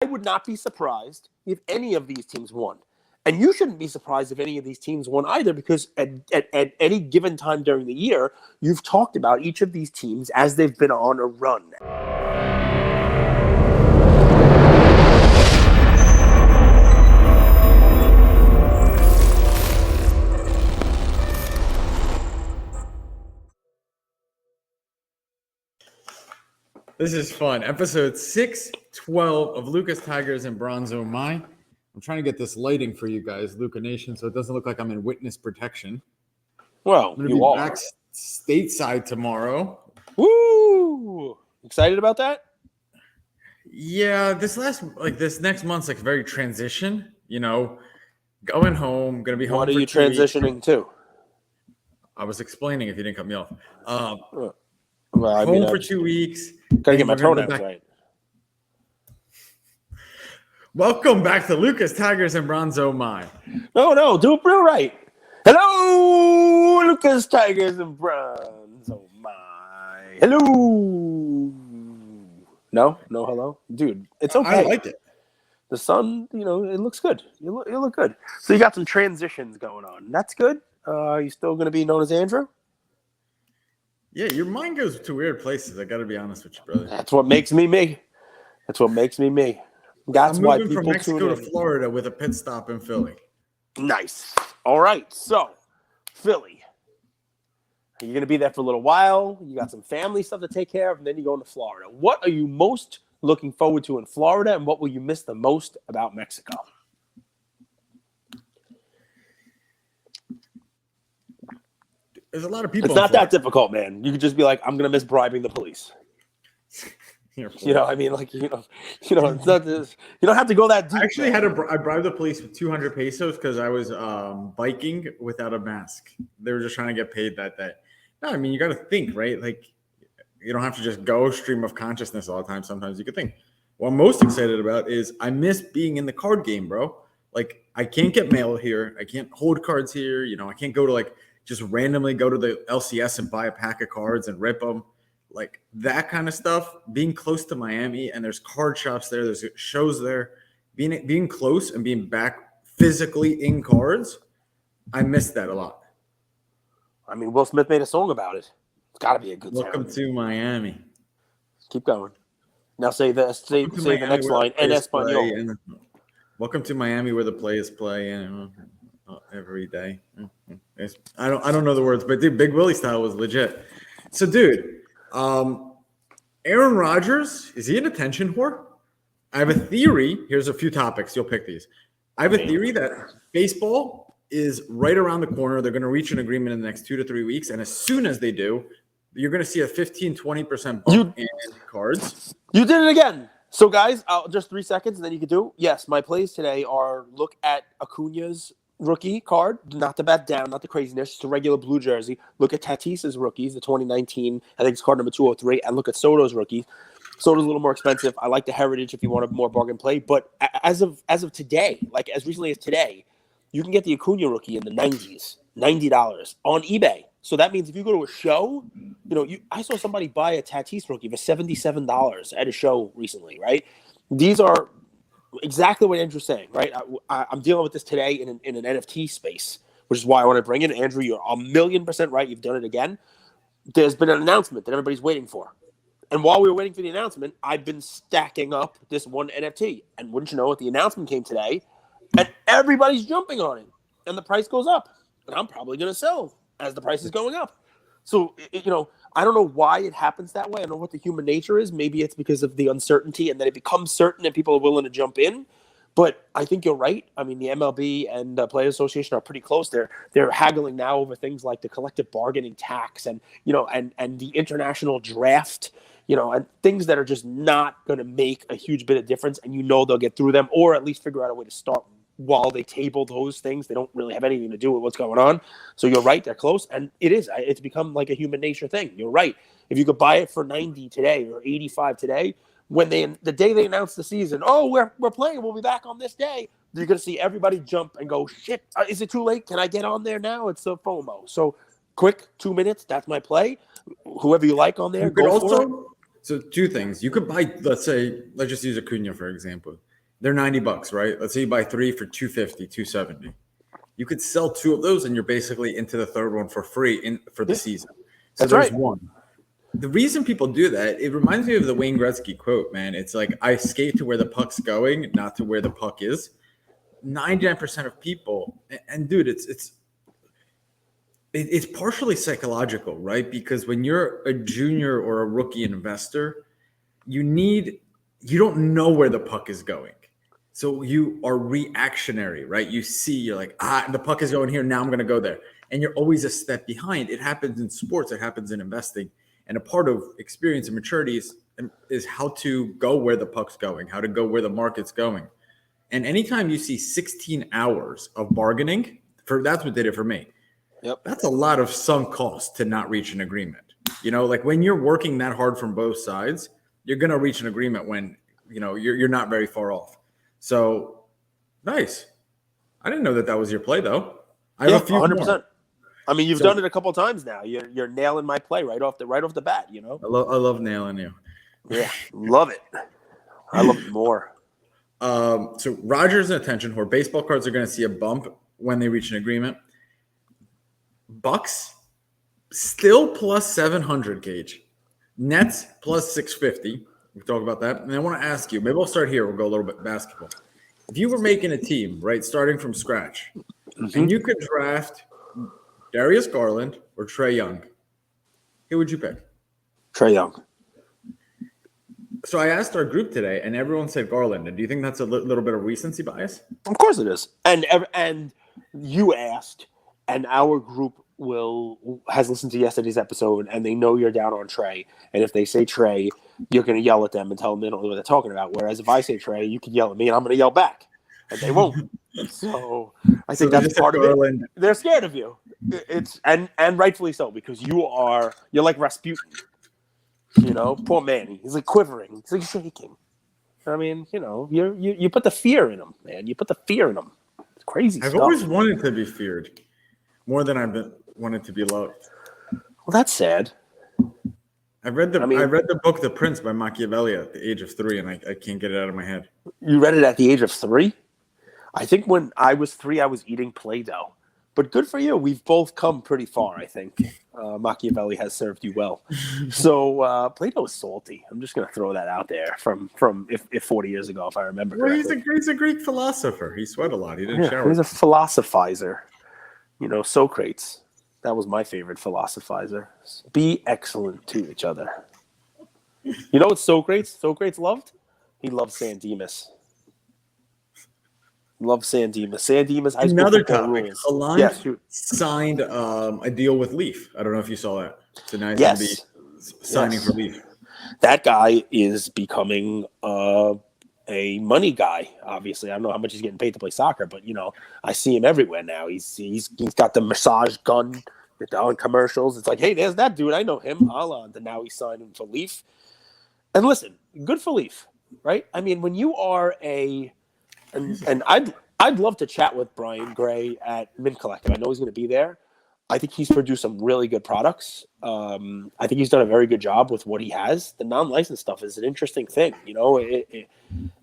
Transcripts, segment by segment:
I would not be surprised if any of these teams won. And you shouldn't be surprised if any of these teams won either, because at any given time during the year, you've talked about each of these teams as they've been on a run. This is fun. Episode 612 of Lucas Tigers and Bronzo My. I'm trying to get this lighting for you guys, Luca Nation, so it doesn't look like I'm in witness protection. Well, I'm going to be back stateside tomorrow. Woo! Excited about that? Yeah, this next month's like very transition. You know, going home, going to be home. What are you transitioning to? I was explaining if you didn't cut me off. Well, I mean, for 2 weeks. Gotta get my pronouns right. Welcome back to Lucas Tigers and Bronzo My. No, do it real right. Hello, Lucas Tigers and Bronzo My. Hello. No, hello, dude. It's okay. I like it. The sun, it looks good. You look good. So you got some transitions going on. That's good. You still going to be known as Andrew? Yeah, your mind goes to weird places. I got to be honest with you, brother. That's what makes me me. That's why I'm moving from Mexico to Florida with a pit stop in Philly. Nice. All right, so Philly. You're going to be there for a little while. You got some family stuff to take care of, and then you're going to Florida. What are you most looking forward to in Florida, and what will you miss the most about Mexico? There's a lot of people. It's not that difficult, man. You could just be like, I'm going to miss bribing the police. I mean, like, it's not this, you don't have to go that deep. I actually I bribed the police with 200 pesos because I was biking without a mask. They were just trying to get paid that day. No, I mean, you got to think, right? Like, you don't have to just go stream of consciousness all the time. Sometimes you could think. What I'm most excited about is I miss being in the card game, bro. Like, I can't get mail here. I can't hold cards here. I can't go to just randomly go to the LCS and buy a pack of cards and rip them. Like that kind of stuff, being close to Miami, and there's card shops there, there's shows there, being close and being back physically in cards, I miss that a lot. I mean, Will Smith made a song about it. It's got to be a good song. Welcome to Miami. Keep going. Now say the next line in Espanol. Welcome to Miami, where the players play every day. I don't know the words, but dude, Big Willie style was legit. So, dude. Aaron Rodgers, is he an attention whore? I have a theory. Here's a few topics. You'll pick these. I have a theory that baseball is right around the corner. They're going to reach an agreement in the next 2 to 3 weeks. And as soon as they do, you're going to see a 15-20% bump in cards. You did it again. So, guys, just 3 seconds and then you can do. Yes, my plays today are look at Acuna's rookie card, not the bat down, not the craziness, just a regular blue jersey. Look at Tatis's rookies, the 2019, I think it's card number 203, and look at Soto's rookies. Soto's a little more expensive. I like the heritage if you want a more bargain play, but as of today, like as recently as today, you can get the Acuna rookie in the 90s, $90 on eBay. So that means if you go to a show, I saw somebody buy a Tatis rookie for $77 at a show recently, right? These are exactly what Andrew's saying, right? I'm dealing with this today in an NFT space, which is why I want to bring in Andrew. You're 1,000,000% right. You've done it again. There's been an announcement that everybody's waiting for. And while we were waiting for the announcement, I've been stacking up this one NFT. And wouldn't you know it, the announcement came today, and everybody's jumping on it. And the price goes up. And I'm probably going to sell as the price is going up. So, I don't know why it happens that way. I don't know what the human nature is. Maybe it's because of the uncertainty and then it becomes certain and people are willing to jump in. But I think you're right. I mean, the MLB and the Players Association are pretty close. They're haggling now over things like the collective bargaining tax and the international draft, and things that are just not going to make a huge bit of difference. And they'll get through them or at least figure out a way to start while they table those things. They don't really have anything to do with what's going on. So you're right, they're close. And it's become like a human nature thing. You're right. If you could buy it for 90 today or 85 today, when the day they announce the season, we're playing, we'll be back on this day, you're going to see everybody jump and go, shit, is it too late? Can I get on there now? It's a FOMO. So quick, 2 minutes, that's my play. Whoever you like on there, go for it. So 2 things. You could buy, let's just use Acuna, for example. They're $90, right? Let's say you buy 3 for 250, 270. You could sell 2 of those and you're basically into the third one for free for the season. So That's there's right. one. The reason people do that, it reminds me of the Wayne Gretzky quote, man. It's like, I skate to where the puck's going, not to where the puck is. 99% of people, and dude, it's partially psychological, right? Because when you're a junior or a rookie investor, you don't know where the puck is going. So you are reactionary, right? You're like, the puck is going here. Now I'm going to go there. And you're always a step behind. It happens in sports. It happens in investing. And a part of experience and maturity is how to go where the puck's going, how to go where the market's going. And anytime you see 16 hours of bargaining, that's what did it for me. Yep. That's a lot of sunk cost to not reach an agreement. Like when you're working that hard from both sides, you're going to reach an agreement when, you're not very far off. So nice. I didn't know that was your play though. I have a few 100%. More. I mean, you've done it a couple of times now. You're nailing my play right off the bat. I love nailing you. Yeah, love it. I love it more. So Rogers and attention whore. Baseball cards are going to see a bump when they reach an agreement. Bucks still plus 700 Gage. Nets plus 650. We talk about that. And I want to ask you, maybe I'll start here. We'll go a little bit basketball. If you were making a team, right, starting from scratch, and you could draft Darius Garland or Trae Young, who would you pick? Trae Young. So I asked our group today, and everyone said Garland. And do you think that's a little bit of recency bias? Of course it is. And you asked, and our group has listened to yesterday's episode, and they know you're down on Trae. And if they say Trae, you're going to yell at them and tell them they don't know what they're talking about. Whereas if I say Trae, you can yell at me, and I'm going to yell back, and they won't. So I think that's part of it. They're scared of you. It's and rightfully so, because you're like Rasputin. Poor Manny. He's like quivering. He's like shaking. I mean, you put the fear in him, man. You put the fear in him. It's crazy I've stuff. always wanted to be feared more than I've wanted to be loved. Well, that's sad. I read the book The Prince by Machiavelli at the age of 3, and I can't get it out of my head. You read it at the age of 3? I think when I was 3, I was eating Play-Doh. But good for you. We've both come pretty far, I think. Machiavelli has served you well. So Play-Doh is salty. I'm just going to throw that out there from if 40 years ago, if I remember correctly. Well, he's a Greek philosopher. He sweat a lot. He didn't shower. He's a philosophizer. Socrates. That was my favorite philosophizer. Be excellent to each other. You know what Socrates loved? He loved San Dimas. Love San Dimas. San Dimas high school Another football topic. rules. Alon signed a deal with Leaf. I don't know if you saw that. It's a nice signing for Leaf. That guy is becoming a money guy. Obviously, I don't know how much he's getting paid to play soccer, but I see him everywhere now. He's got the massage gun. They're on commercials. It's like, hey, there's that dude. I know him. Alon. And now he's signing for Leaf. And listen, good for Leaf, right? I mean, when you are and I'd love to chat with Brian Gray at Mint Collective. I know he's going to be there. I think he's produced some really good products. I think he's done a very good job with what he has. The non-licensed stuff is an interesting thing,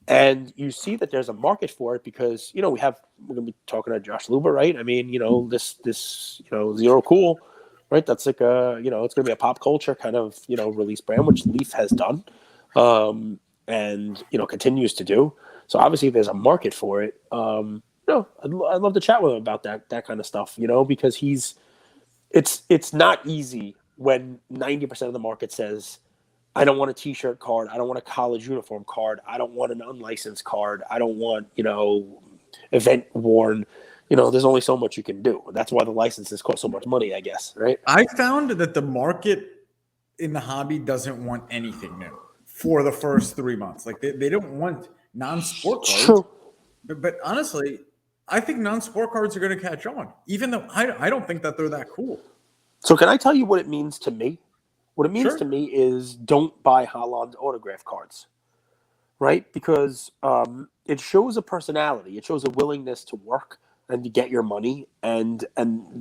and you see that there's a market for it because we're going to be talking to Josh Luber, right? I mean, this Zero Cool, right? That's like it's going to be a pop culture kind of release brand, which Leaf has done, and continues to do. So obviously, there's a market for it. I'd love to chat with him about that kind of stuff. Because it's not easy when 90% of the market says, I don't want a T-shirt card, I don't want a college uniform card, I don't want an unlicensed card, I don't want event worn. There's only so much you can do. That's why the licenses cost so much money, I guess. Right? I found that the market in the hobby doesn't want anything new for the first 3 months. Like they don't want non-sport cards. True. But honestly, I think non-sport cards are going to catch on, even though I don't think that they're that cool. So can I tell you what it means to me? What it means to me is don't buy Haaland autograph cards, right? Because it shows a personality. It shows a willingness to work and to get your money. And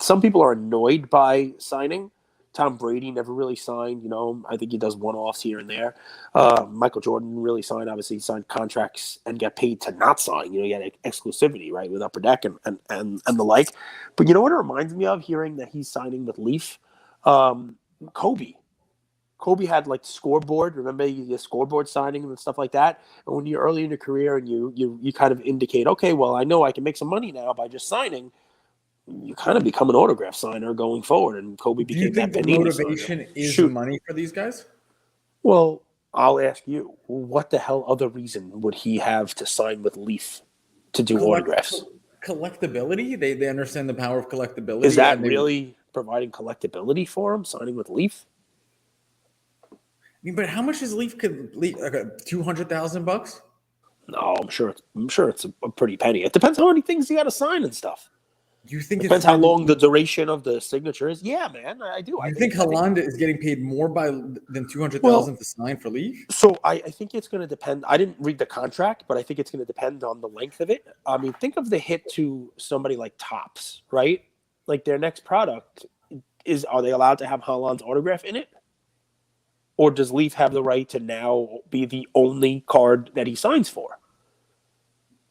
some people are annoyed by signing Tom Brady never really signed. I think he does one-offs here and there. Michael Jordan really signed. Obviously, he signed contracts and got paid to not sign. He had exclusivity, right, with Upper Deck and the like. But you know what it reminds me of, hearing that he's signing with Leaf? Kobe. Kobe had like the scoreboard. Remember your scoreboard signing and stuff like that? And when you're early in your career and you kind of indicate, okay, well, I know I can make some money now by just signing, you kind of become an autograph signer going forward. And Kobe Do you became think that the Panini motivation signer. is Shoot. money for these guys? Well, I'll ask you, what the hell other reason would he have to sign with Leaf to do autographs? Collectability? They understand the power of collectability. Is that really providing collectability for him, signing with Leaf? I mean, but how much is Leaf? Like $200,000? No, I'm sure it's a pretty penny. It depends how many things you got to sign and stuff. Do you think Depends how long the duration of the signature is. Yeah, man, I do. I think Haaland is getting paid more than $200,000 to sign for Leaf? So I think it's going to depend. I didn't read the contract, but I think it's going to depend on the length of it. I mean, think of the hit to somebody like Topps, right? Like their next product are they allowed to have Haaland's autograph in it? Or does Leaf have the right to now be the only card that he signs for?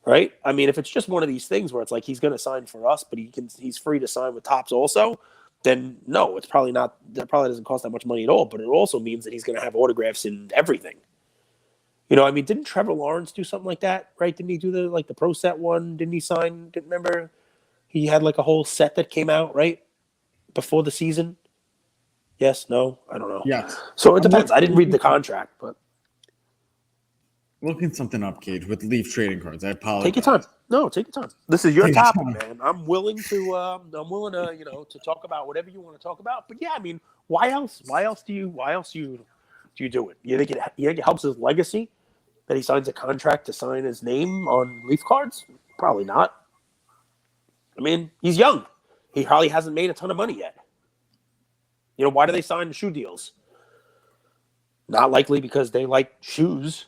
Right? I mean, if it's just one of these things where it's like he's going to sign for us, but he's free to sign with Topps also, then no, it's probably not. That probably doesn't cost that much money at all. But it also means that he's going to have autographs in everything. I mean, didn't Trevor Lawrence do something like that? Right? Didn't he do the Pro Set one? Didn't he sign? Didn't remember? He had like a whole set that came out right before the season. Yes, no, I don't know. Yeah. So it depends. I didn't read the contract, but looking something up, Cage, with Leaf trading cards. I apologize. Take your time. No, take your time. This is your topic, man. I'm willing to to talk about whatever you want to talk about. But yeah, I mean, why else do you do it? You think it helps his legacy that he signs a contract to sign his name on Leaf cards? Probably not. I mean, he's young. He probably hasn't made a ton of money yet. Why do they sign shoe deals? Not likely because they like shoes.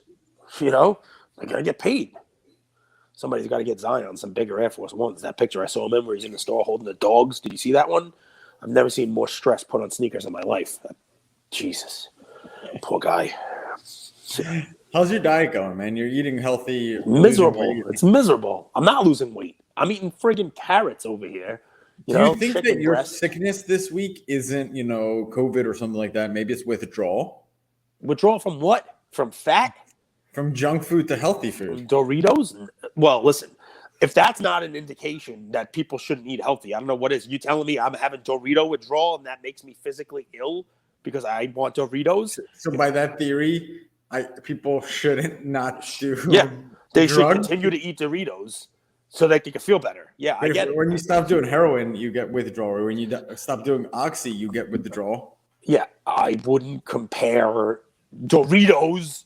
They're gonna get paid. Somebody's got to get Zion some bigger Air Force Ones. That picture I saw him in where he's in the store holding the dogs. Did you see that one? I've never seen more stress put on sneakers in my life. Jesus, poor guy. How's your diet going, man? You're eating healthy. Miserable. It's miserable. I'm not losing weight. I'm eating friggin' carrots over here. Do you think that your sickness this week isn't, COVID or something like that? Maybe it's withdrawal. Withdrawal from what? From fat? From junk food to healthy food. Doritos? Well, listen, if that's not an indication that people shouldn't eat healthy, I don't know what is. You telling me I'm having Dorito withdrawal and that makes me physically ill because I want Doritos? So by that theory, people shouldn't not do. Yeah, they should continue to eat Doritos so that they can feel better. Yeah, I get it. When you stop doing heroin, you get withdrawal. Or when you stop doing oxy, you get withdrawal. Yeah, I wouldn't compare Doritos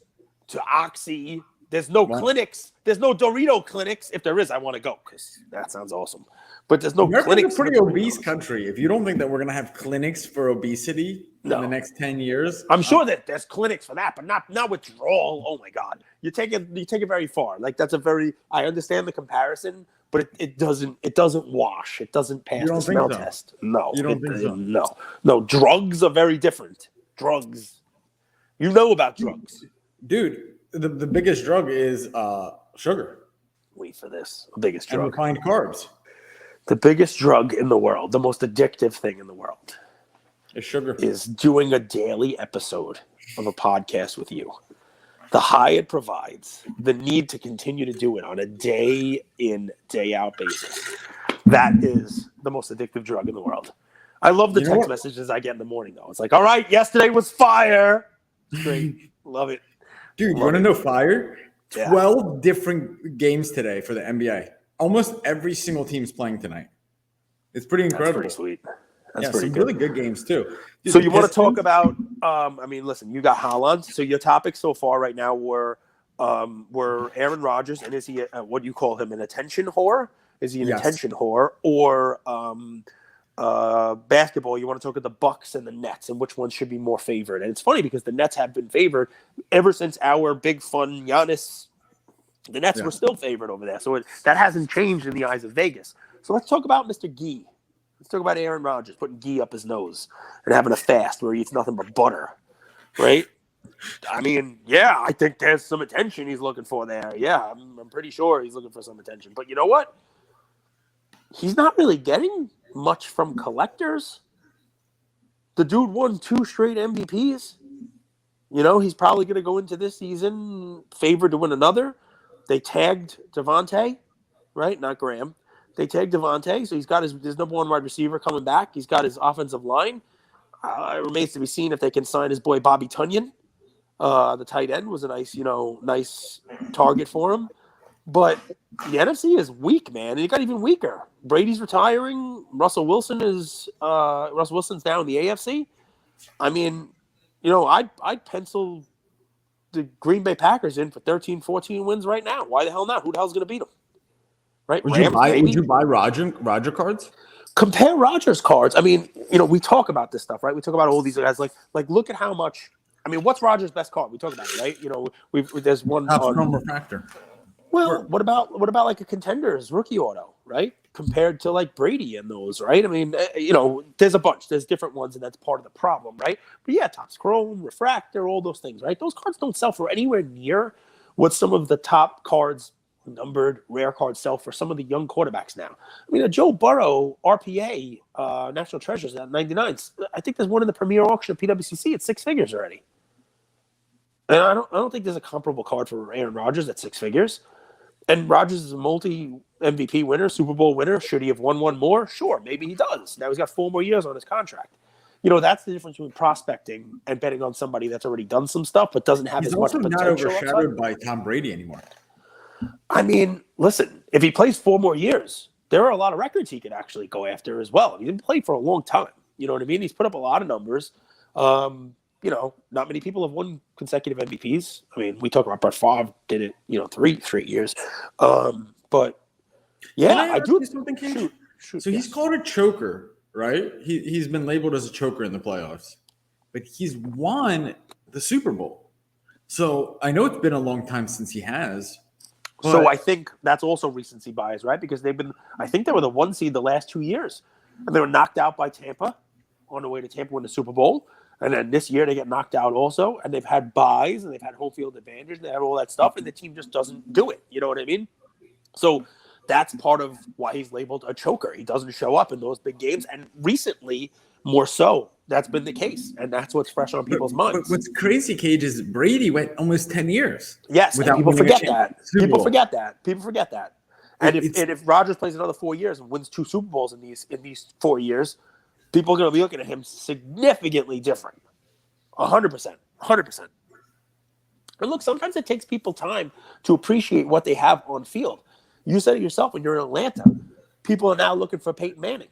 to Oxy. There's no clinics. There's no Dorito clinics. If there is, I want to go because that sounds awesome. But there's no clinics. It's a pretty obese country. If you don't think that we're going to have clinics for obesity in the next 10 years. I'm sure that there's clinics for that, but not withdrawal. Oh, my God. You take it very far. Like, I understand the comparison, but it doesn't wash. It doesn't pass the smell test. No. You don't think so? No. Drugs are very different. Drugs. You know about drugs. Dude, the biggest drug is sugar. Wait for this. The biggest drug. And refined carbs. The biggest drug in the world, the most addictive thing in the world, is sugar. Is doing a daily episode of a podcast with you. The high it provides, the need to continue to do it on a day in, day out basis. That is the most addictive drug in the world. I love the text messages I get in the morning, though. It's like, all right, yesterday was fire. It's great. Love it. Dude, you want to know fire? 12 different games today for the NBA. Almost every single team's playing tonight. It's pretty incredible. That's pretty sweet. That's pretty good. Really good games, too. Dude, so you want to talk about, listen, you got Haaland. So your topics so far right now were Aaron Rodgers, and is he, what do you call him, an attention whore? Is he an attention whore? Or basketball, you want to talk about the Bucks and the Nets and which one should be more favored. And it's funny because the Nets have been favored ever since our big fun Giannis. The Nets were still favored over there. So that hasn't changed in the eyes of Vegas. So let's talk about Mr. Gee. Let's talk about Aaron Rodgers putting ghee up his nose and having a fast where he eats nothing but butter, right? I mean, yeah, I think there's some attention he's looking for there. Yeah, I'm pretty sure he's looking for some attention. But you know what? He's not really getting much from collectors. The dude won 2 straight MVPs. You know, he's probably going to go into this season favored to win another. They tagged Devontae, right? Not Graham. They tagged Devontae, so he's got his number one wide receiver coming back. He's got his offensive line. It remains to be seen if they can sign his boy Bobby Tunyon. The tight end was a nice target for him. But the NFC is weak, man. And it got even weaker. Brady's retiring. Russell Wilson's down in the AFC. I mean, you know, I'd pencil the Green Bay Packers in for 13, 14 wins right now. Why the hell not? Who the hell's going to beat them? Right? Would you buy Roger cards? Compare Rodgers cards. I mean, you know, we talk about this stuff, right? We talk about all these guys. Like look at how much. I mean, what's Rodgers' best card? We talk about it, right? You know, there's one. Refractor. Well, what about like a Contenders rookie auto, right? Compared to like Brady and those, right? I mean, you know, there's a bunch. There's different ones, and that's part of the problem, right? But yeah, Topps Chrome, Refractor, all those things, right? Those cards don't sell for anywhere near what some of the top cards, numbered rare cards, sell for some of the young quarterbacks now. I mean, a Joe Burrow RPA, National Treasures at 99. I think there's one in the premier auction of PWCC at 6 figures already. And I don't think there's a comparable card for Aaron Rodgers at 6 figures. And Rodgers is a multi-MVP winner, Super Bowl winner. Should he have won one more? Sure, maybe he does. Now he's got 4 more years on his contract. You know, that's the difference between prospecting and betting on somebody that's already done some stuff but doesn't have as much potential. He's also not overshadowed by Tom Brady anymore. I mean, listen, if he plays 4 more years, there are a lot of records he could actually go after as well. He's been playing for a long time. You know what I mean? He's put up a lot of numbers. You know, not many people have won consecutive MVPs. I mean, we talk about Brett Favre did it, 3 straight years. But yeah, I do something. Shoot, so he's called a choker, right? He's been labeled as a choker in the playoffs, but he's won the Super Bowl. So I know it's been a long time since he has. So I think that's also recency bias, right? Because I think they were the 1 seed the last 2 years, and they were knocked out by Tampa on the way to Tampa win the Super Bowl. And then this year they get knocked out also, and they've had buys and they've had home field advantage and they have all that stuff, and the team just doesn't do it. You know what I mean? So that's part of why he's labeled a choker. He doesn't show up in those big games, and recently more so that's been the case, and that's what's fresh on people's minds. But what's crazy, Cage, is Brady went almost 10 years. Yes, and people forget that. People forget that. And if Rodgers plays another 4 years and wins 2 Super Bowls in these 4 years, people are going to be looking at him significantly different. 100%. And look, sometimes it takes people time to appreciate what they have on field. You said it yourself when you're in Atlanta. People are now looking for Peyton Manning,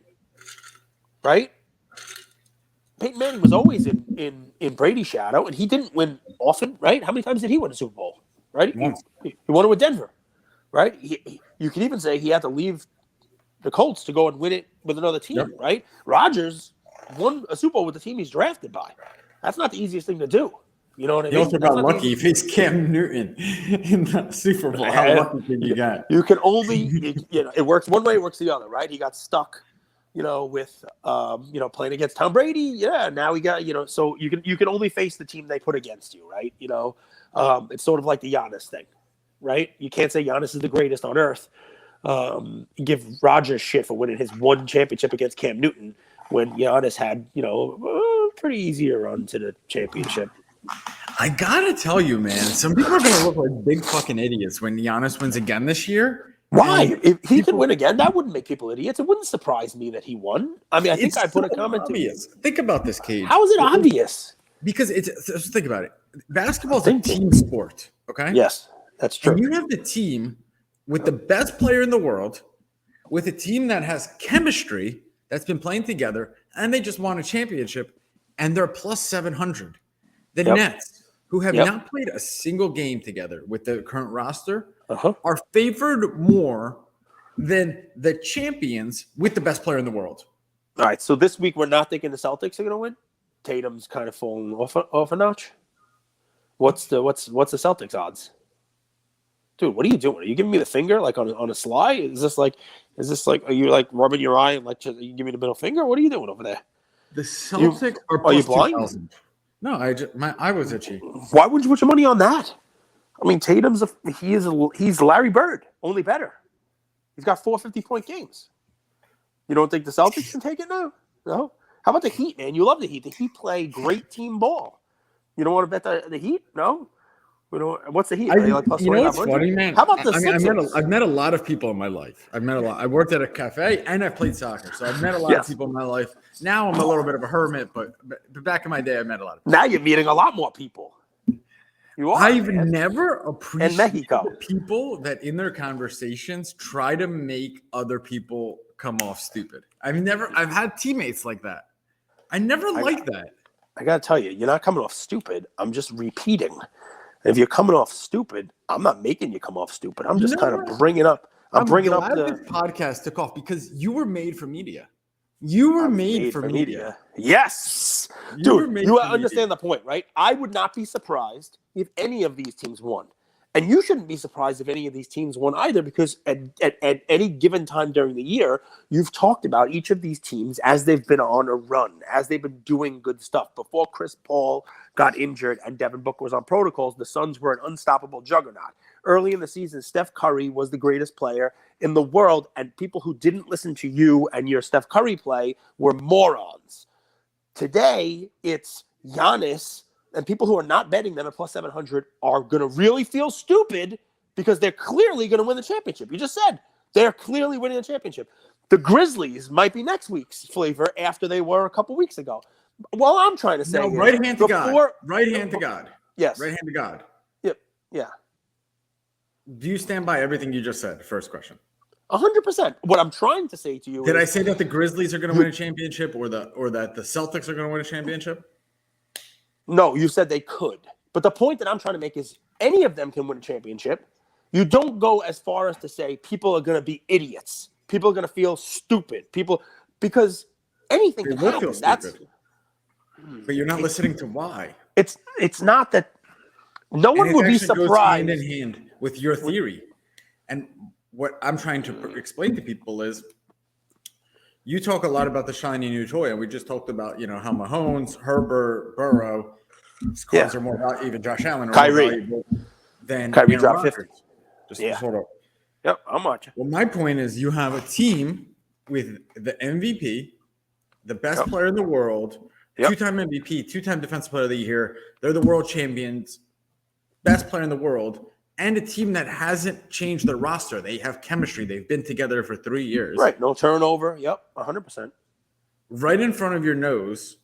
right? Peyton Manning was always in Brady's shadow, and he didn't win often, right? How many times did he win a Super Bowl, right? He won it with Denver, right? You can even say he had to leave the Colts to go and win it with another team, right? Rodgers won a Super Bowl with the team he's drafted by. That's not the easiest thing to do. You know what I mean? You also got lucky. He faced Cam Newton in the Super Bowl. How lucky did you get? You can only, it works one way, it works the other, right? He got stuck, with, playing against Tom Brady. Yeah, now he got, so you can only face the team they put against you, right? It's sort of like the Giannis thing, right? You can't say Giannis is the greatest on earth. Give Rodgers shit for winning his 1 championship against Cam Newton when Giannis had, a pretty easier run to the championship. I gotta tell you, man, some people are gonna look like big fucking idiots when Giannis wins again this year. Why? If he could win again, that wouldn't make people idiots. It wouldn't surprise me that he won. I mean, I think I put a comment. Obvious. Think about this, Cage. How is it obvious? Because just think about it. Basketball is a team sport. Okay. Yes, that's true. And you have the team with the best player in the world, with a team that has chemistry that's been playing together, and they just won a championship, and they're plus 700. The Nets, who have not played a single game together with the current roster, are favored more than the champions with the best player in the world. All right, so this week we're not thinking the Celtics are going to win. Tatum's kind of falling off a notch. What's the Celtics odds? Dude, what are you doing? Are you giving me the finger like on a sly? Is this like are you like rubbing your eye and like you give me the middle finger? What are you doing over there? The Celtics are Are you plus blind? 2,000. No, my eye was itchy. Why would you put your money on that? I mean, he's Larry Bird, only better. He's got 450-point games. You don't think the Celtics can take it now? No. How about the Heat, man? You love the Heat. The Heat play great team ball. You don't want to bet the Heat? No. We don't. What's the Heat? Are they like plus 2500? What's funny, man? How about the Sixers? I've met a lot of people in my life. I've met a lot. I worked at a cafe and I've played soccer, so I've met a lot of people in my life. Now I'm a little bit of a hermit, but back in my day, I met a lot of people. Now you're meeting a lot more people. You are. I've never appreciated people that in their conversations try to make other people come off stupid. I've had teammates like that. I never liked that. I gotta tell you, you're not coming off stupid. I'm just repeating. If you're coming off stupid, I'm not making you come off stupid. I'm just kind of bringing up. I'm bringing up this podcast took off because you were made for media. You were made for media. Yes, dude. You understand the point, right? I would not be surprised if any of these teams won, and you shouldn't be surprised if any of these teams won either, because at any given time during the year, you've talked about each of these teams as they've been on a run, as they've been doing good stuff. Before Chris Paul got injured and Devin Booker was on protocols, the Suns were an unstoppable juggernaut. Early in the season, Steph Curry was the greatest player in the world, and people who didn't listen to you and your Steph Curry play were morons. Today, it's Giannis, and people who are not betting them at plus 700 are going to really feel stupid because they're clearly going to win the championship. You just said they're clearly winning the championship. The Grizzlies might be next week's flavor after they were a couple weeks ago. Well, I'm trying to say right hand to God. Right hand to God. Yes. Right hand to God. Yep. Yeah. Do you stand by everything you just said? First question. 100%. What I'm trying to say to you Did I say that the Grizzlies are going to win a championship or that the Celtics are going to win a championship? No, you said they could. But the point that I'm trying to make is any of them can win a championship. You don't go as far as to say people are going to be idiots. People are going to feel stupid. Because anything can happen. Feel stupid. But you're not listening to why. It's not that no one would be surprised. Goes hand in hand with your theory. And what I'm trying to explain to people is you talk a lot about the shiny new toy, and we just talked about, how Mahomes, Herbert, Burrow, scores are more valuable, even Josh Allen, are more valuable than Kyrie dropped 50. Just sort of. Yep, I'm watching. Well, my point is you have a team with the MVP, the best player in the world, two-time MVP, two-time Defensive Player of the Year. They're the world champions, best player in the world, and a team that hasn't changed their roster. They have chemistry. They've been together for 3 years. Right, no turnover. Yep, 100%. Right in front of your nose.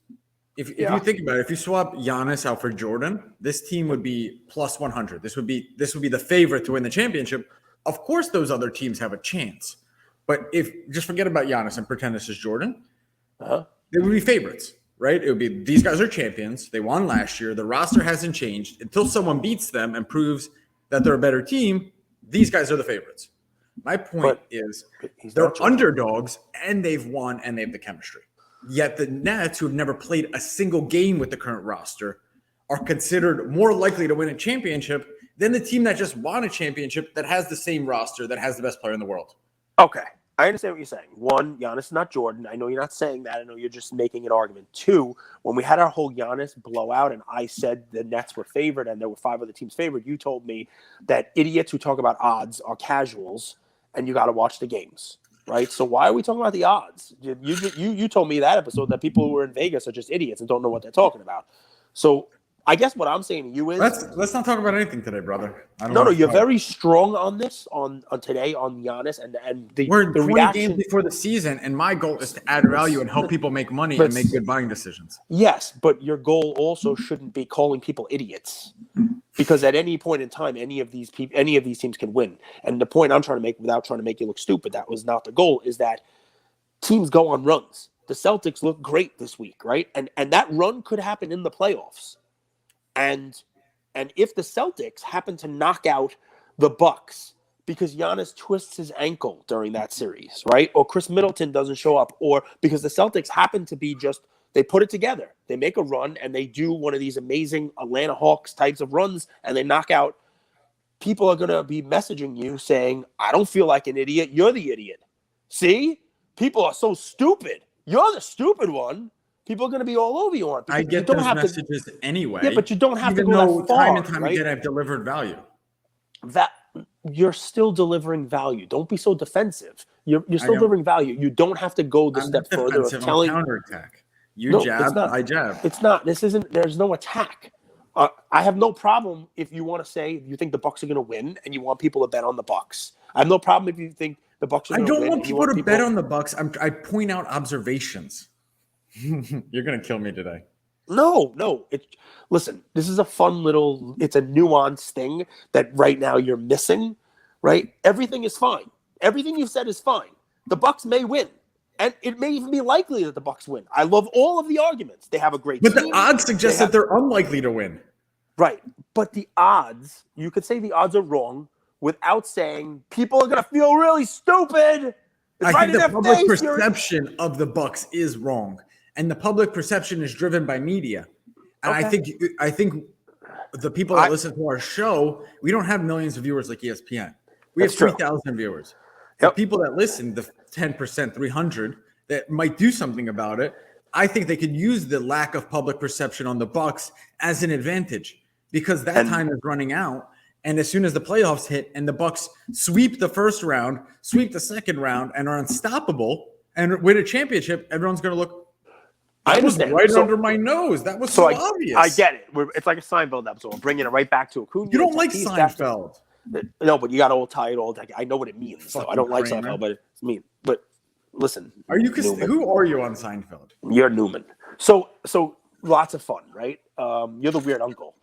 If you think about it, if you swap Giannis out for Jordan, this team would be plus 100. This would be the favorite to win the championship. Of course, those other teams have a chance. But if just forget about Giannis and pretend this is Jordan, they would be favorites. Right? It would be these guys are champions. They won last year. The roster hasn't changed. Until someone beats them and proves that they're a better team, these guys are the favorites. My point is they're underdogs and they've won and they have the chemistry. Yet the Nets, who have never played a single game with the current roster, are considered more likely to win a championship than the team that just won a championship that has the same roster, that has the best player in the world. Okay. I understand what you're saying. One, Giannis is not Jordan. I know you're not saying that. I know you're just making an argument. Two, when we had our whole Giannis blowout and I said the Nets were favored and there were 5 other teams favored, you told me that idiots who talk about odds are casuals and you got to watch the games, right? So why are we talking about the odds? You told me that episode that people who are in Vegas are just idiots and don't know what they're talking about. So I guess what I'm saying to you is let's not talk about anything today, brother. No, you're very strong on this on today on Giannis and we're the 20 reaction games before the season, and my goal is to add value and help people make money and make good buying decisions. Yes, but your goal also shouldn't be calling people idiots, because at any point in time, any of these teams can win. And the point I'm trying to make, without trying to make you look stupid, that was not the goal, is that teams go on runs. The Celtics look great this week, right? And that run could happen in the playoffs. And if the Celtics happen to knock out the Bucks because Giannis twists his ankle during that series, right? Or Chris Middleton doesn't show up, or because the Celtics happen to be they put it together. They make a run and they do one of these amazing Atlanta Hawks types of runs and they knock out people are going to be messaging you saying, I don't feel like an idiot. You're the idiot. See? People are so stupid. You're the stupid one. People are going to be all over you on it. I get those messages anyway. Yeah, but you don't have to go that far. Time and time again, I've delivered value. That you're still delivering value. Don't be so defensive. You're still delivering value. You don't have to go the step further of telling counterattack. You jab, I jab. It's not. This isn't. There's no attack. I have no problem if you want to say you think the Bucks are going to win and you want people to bet on the Bucks. I have no problem if you think the Bucks are going to win. I don't want people to bet on the Bucks. I point out observations. You're going to kill me today. No. Listen, this is a fun little. It's a nuanced thing that right now you're missing. Right? Everything is fine. Everything you've said is fine. The Bucks may win. And it may even be likely that the Bucks win. I love all of the arguments. They have a great team. But the odds suggest that they're unlikely to win. Right. But the odds, you could say the odds are wrong without saying people are going to feel really stupid. I think the public perception of the Bucks is wrong. And the public perception is driven by media. And I think the people that listen to our show, we don't have millions of viewers like ESPN. We have 3,000 viewers. The people that listen, the 10%, 300, that might do something about it, I think they could use the lack of public perception on the Bucks as an advantage because that time is running out. And as soon as the playoffs hit and the Bucks sweep the first round, sweep the second round, and are unstoppable and win a championship, everyone's going to look. I understand. Right under my nose. That was so obvious. I get it. It's like a Seinfeld episode. We're bringing it right back to Acuna. You don't like Seinfeld. No, but you got all tied all. I know what it means. So I don't like Seinfeld, but it's mean. But listen, who are you on Seinfeld? You're Newman. So lots of fun, right? You're the weird uncle.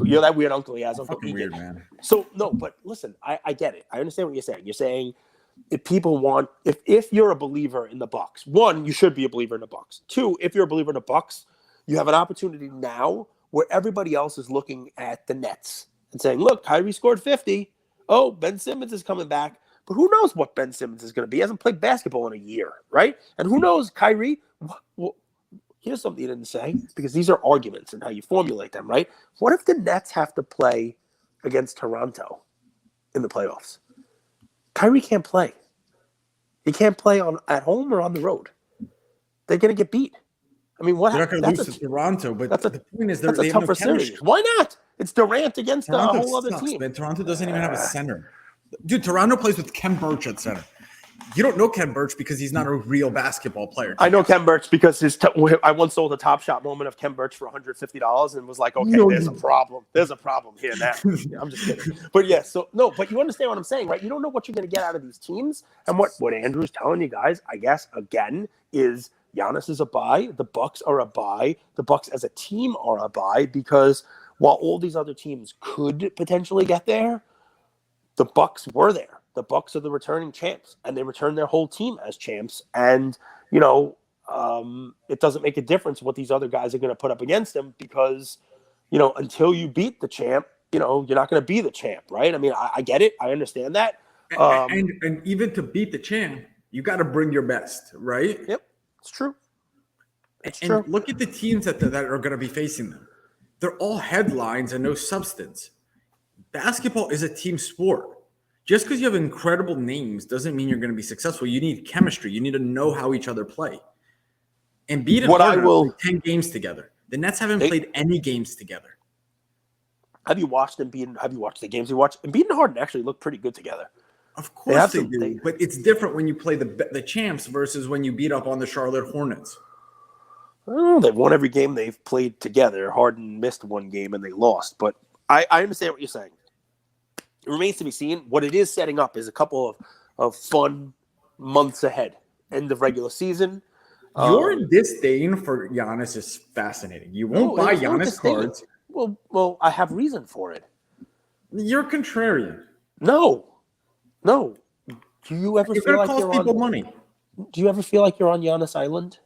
You're that weird uncle he has. Uncle Egan. Weird man. So no, but listen, I get it. I understand what you're saying. You're saying if people want, if you're a believer in the Bucks, one, you should be a believer in the Bucks. Two, if you're a believer in the Bucks, you have an opportunity now where everybody else is looking at the Nets and saying, look, Kyrie scored 50. Oh, Ben Simmons is coming back. But who knows what Ben Simmons is going to be? He hasn't played basketball in a year, right? And who knows, Kyrie? Well, here's something you didn't say, because these are arguments and how you formulate them, right? What if the Nets have to play against Toronto in the playoffs? Kyrie can't play. He can't play at home or on the road. They're going to get beat. I mean, what? They're not going to lose to Toronto, but the point is, that's a tougher series. Why not? It's Durant against a whole other team. Man. Toronto doesn't even have a center. Dude, Toronto plays with Kem Birch at center. You don't know Kem Birch because he's not a real basketball player. I know Kem Birch because I once sold a Top Shot moment of Kem Birch for $150 and was like, okay, there's a problem. There's a problem here now. Yeah, I'm just kidding. But yeah, but you understand what I'm saying, right? You don't know what you're going to get out of these teams. And what Andrew's telling you guys, I guess, again, is Giannis is a buy. The Bucks are a buy. The Bucks as a team are a buy because while all these other teams could potentially get there, the Bucks were there. The Bucks are the returning champs, and they return their whole team as champs. And it doesn't make a difference what these other guys are going to put up against them because, until you beat the champ, you're not going to be the champ, right? I mean, I get it, I understand that. And even to beat the champ, you got to bring your best, right? Yep, it's true. It's true. Look at the teams that are going to be facing them. They're all headlines and no substance. Basketball is a team sport. Just because you have incredible names doesn't mean you're going to be successful. You need chemistry. You need to know how each other play. And Embiid and Harden played 10 games together. The Nets haven't played any games together. Have you watched Embiid? Have you watched the games you watched? Embiid and Harden actually look pretty good together. Of course they do. But it's different when you play the champs versus when you beat up on the Charlotte Hornets. Oh, they've won every game they've played together. Harden missed one game and they lost. But I understand what you're saying. It remains to be seen. What it is setting up is a couple of fun months ahead. End of regular season. Your disdain for Giannis is fascinating. You won't buy Giannis cards. Well, I have reason for it. You're contrarian. No. Do you ever feel like you're people money? Do you ever feel like you're on Giannis Island?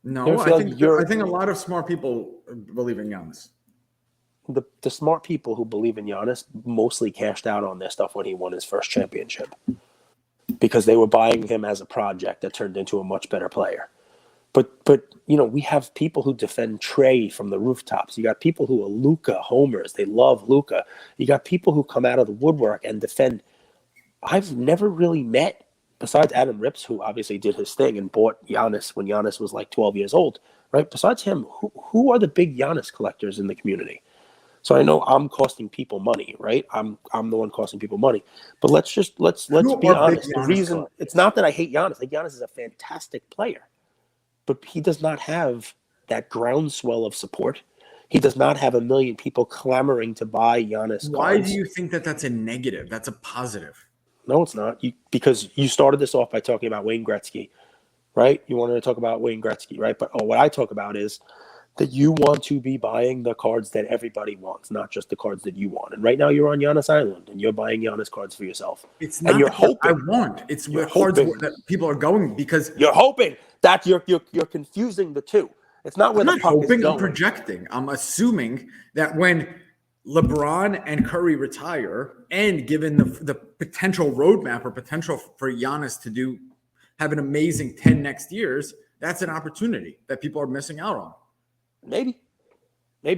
No, I think a lot of smart people believe in Giannis. The smart people who believe in Giannis mostly cashed out on their stuff when he won his first championship because they were buying him as a project that turned into a much better player. But we have people who defend Trey from the rooftops. You got people who are Luka homers. They love Luka. You got people who come out of the woodwork and defend. I've never really met, besides Adam Rips, who obviously did his thing and bought Giannis when Giannis was like 12 years old, right? Besides him, who are the big Giannis collectors in the community? So I know I'm costing people money, right? I'm the one costing people money. But let's Who be are big honest. The Giannis reason collectors? it's not that I hate Giannis. Like Giannis is a fantastic player, but he does not have that groundswell of support. He does not have a million people clamoring to buy Giannis Why cards. do you think that that's a negative? That's a positive. No, it's not. Because you started this off by talking about Wayne Gretzky, right? You wanted to talk about Wayne Gretzky, right? But what I talk about is that you want to be buying the cards that everybody wants, not just the cards that you want. And right now you're on Giannis Island and you're buying Giannis cards for yourself. It's and not you're the card I hoping. want. It's You're the cards hoping. that people are going because You're hoping that you're confusing the two. It's not where I'm the not puck is hoping, going. I'm projecting. I'm assuming that when LeBron and Curry retire, and given the potential roadmap or potential for Giannis to have an amazing 10 next years, that's an opportunity that people are missing out on. Maybe,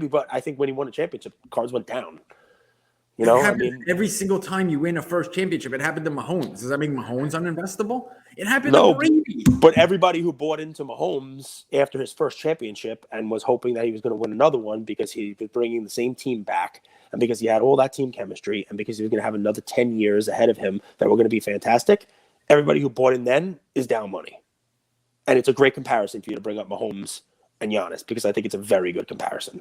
but I think when he won a championship, cards went down. It happens every single time you win a first championship. It happened to Mahomes. Does that make Mahomes uninvestable? It happened to Brady. But everybody who bought into Mahomes after his first championship and was hoping that he was going to win another one because he was bringing the same team back and because he had all that team chemistry and because he was going to have another 10 years ahead of him that were going to be fantastic, everybody who bought in then is down money. And it's a great comparison for you to bring up Mahomes and Giannis because I think it's a very good comparison.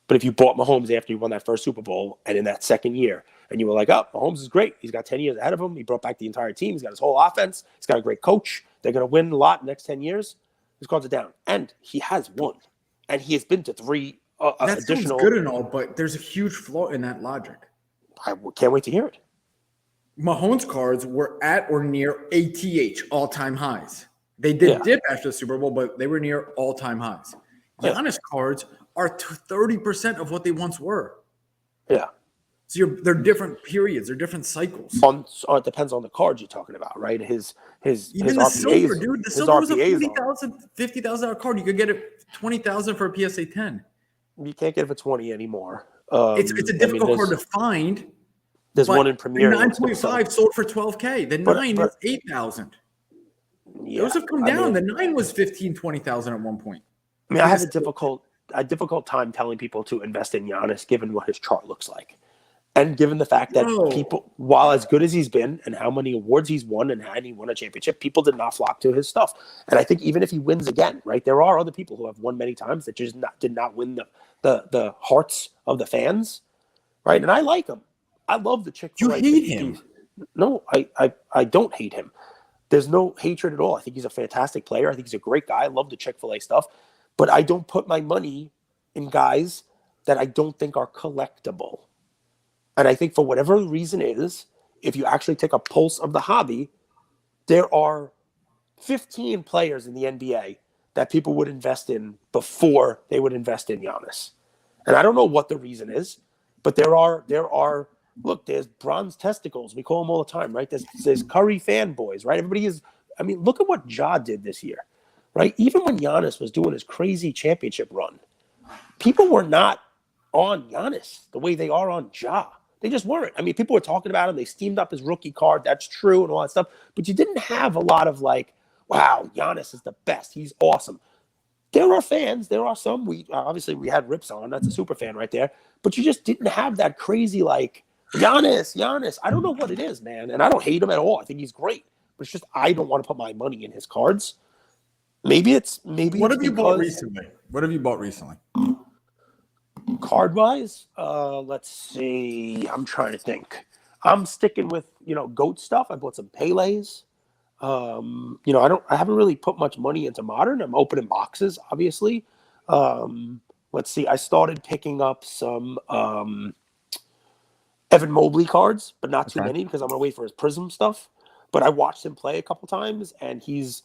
But if you bought Mahomes after you won that first Super Bowl and in that second year, and you were like, oh, Mahomes is great. He's got 10 years ahead of him. He brought back the entire team. He's got his whole offense. He's got a great coach. They're going to win a lot in the next 10 years. His cards are down. And he has won. And he has been to three that additional. Sounds good and all, but there's a huge flaw in that logic. I can't wait to hear it. Mahomes cards were at or near ATH, all-time highs. They did dip after the Super Bowl, but they were near all-time highs. Giannis cards are 30% of what they once were. Yeah. So they're different periods. They're different cycles. It depends on the cards you're talking about, right? Even his the RPAs, silver, dude. The silver was a RPAs $50,000 card. You could get it $20,000 for a PSA 10. You can't get it for 20 anymore. It's a difficult card to find. There's one in Premier. The 9.5 sold for $12K. The 9 is $8,000. Yeah, those have come down. The 9 was $15,000, $20,000 at one point. I mean, I have a difficult time telling people to invest in Giannis given what his chart looks like. And given the fact that people, while as good as he's been and how many awards he's won and he won a championship, people did not flock to his stuff. And I think even if he wins again, right, there are other people who have won many times that just did not win the hearts of the fans, right? And I like him. I love the Chick-fil-A. You hate him? No, I don't hate him. There's no hatred at all. I think he's a fantastic player. I think he's a great guy. I love the Chick-fil-A stuff. But I don't put my money in guys that I don't think are collectible. And I think for whatever the reason is, if you actually take a pulse of the hobby, there are 15 players in the NBA that people would invest in before they would invest in Giannis. And I don't know what the reason is, but there are look, there's bronze testicles. We call them all the time, right? There's Curry fanboys, right? Everybody is, I mean, look at what Ja did this year, right? Even when Giannis was doing his crazy championship run, people were not on Giannis the way they are on Ja. They just weren't. I mean, people were talking about him. They steamed up his rookie card. That's true and all that stuff. But you didn't have a lot of like, wow, Giannis is the best. He's awesome. There are fans. There are some. We had Rips on. That's a super fan right there. But you just didn't have that crazy like, Giannis. I don't know what it is, man. And I don't hate him at all. I think he's great. But it's just I don't want to put my money in his cards. Maybe What have you bought recently? Card-wise, let's see. I'm trying to think. I'm sticking with, GOAT stuff. I bought some Pele's. I haven't really put much money into Modern. I'm opening boxes, obviously. Let's see. I started picking up some Evan Mobley cards, but not too many because I'm going to wait for his Prism stuff. But I watched him play a couple times, and he's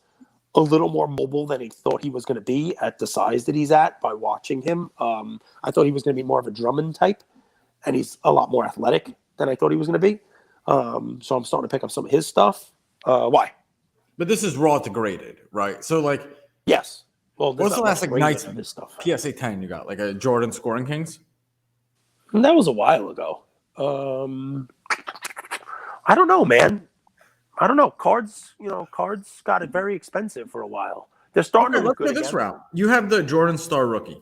a little more mobile than he thought he was going to be at the size that he's at by watching him. I thought he was going to be more of a Drummond type, and he's a lot more athletic than I thought he was going to be. So I'm starting to pick up some of his stuff. Why? But this is raw to graded, right? So, like, Yes. Well, there's What's the not last much like rating nice of this stuff. PSA 10 you got? Like a Jordan Scoring Kings? And that was a while ago. I don't know, man. I don't know. Cards got it very expensive for a while. They're starting Okay, to look let's go good this again. route. You have the Jordan Star rookie.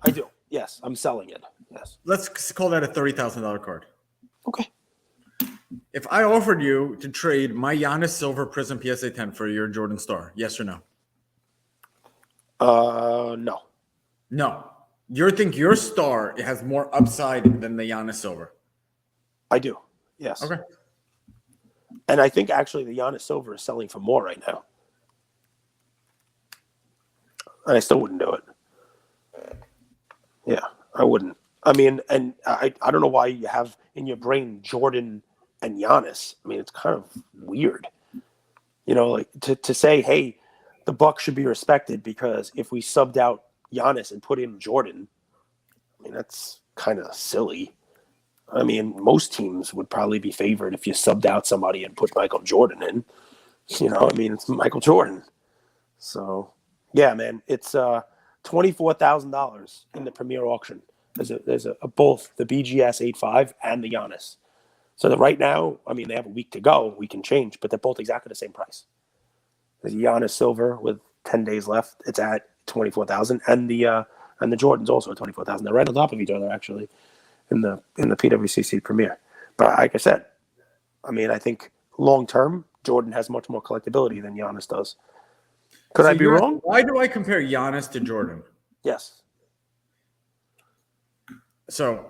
I do. Yes, I'm selling it. Yes. Let's call that a $30,000 card. Okay. If I offered you to trade my Giannis Silver Prism PSA 10 for your Jordan Star, yes or no? No. No. You think your star has more upside than the Giannis Silver? I do. Yes. Okay. And I think actually the Giannis Silver is selling for more right now. And I still wouldn't do it. Yeah, I wouldn't. I mean, and I don't know why you have in your brain Jordan and Giannis. I mean, it's kind of weird. You know, like to say, hey, the Bucks should be respected because if we subbed out Giannis and put in Jordan, I mean, that's kind of silly. I mean, most teams would probably be favored if you subbed out somebody and put Michael Jordan in. You know, I mean, it's Michael Jordan. So, yeah, man, it's $24,000 in the premier auction. There's a both the BGS 8.5 and the Giannis. So right now, I mean, they have a week to go. We can change, but they're both exactly the same price. There's Giannis Silver with 10 days left. It's at 24,000, and the Jordan's also at 24,000. They're right on top of each other, actually, in the PWCC Premier. But like I said, I mean, I think long term, Jordan has much more collectability than Giannis does. Could I be wrong? Why do I compare Giannis to Jordan? Yes. So,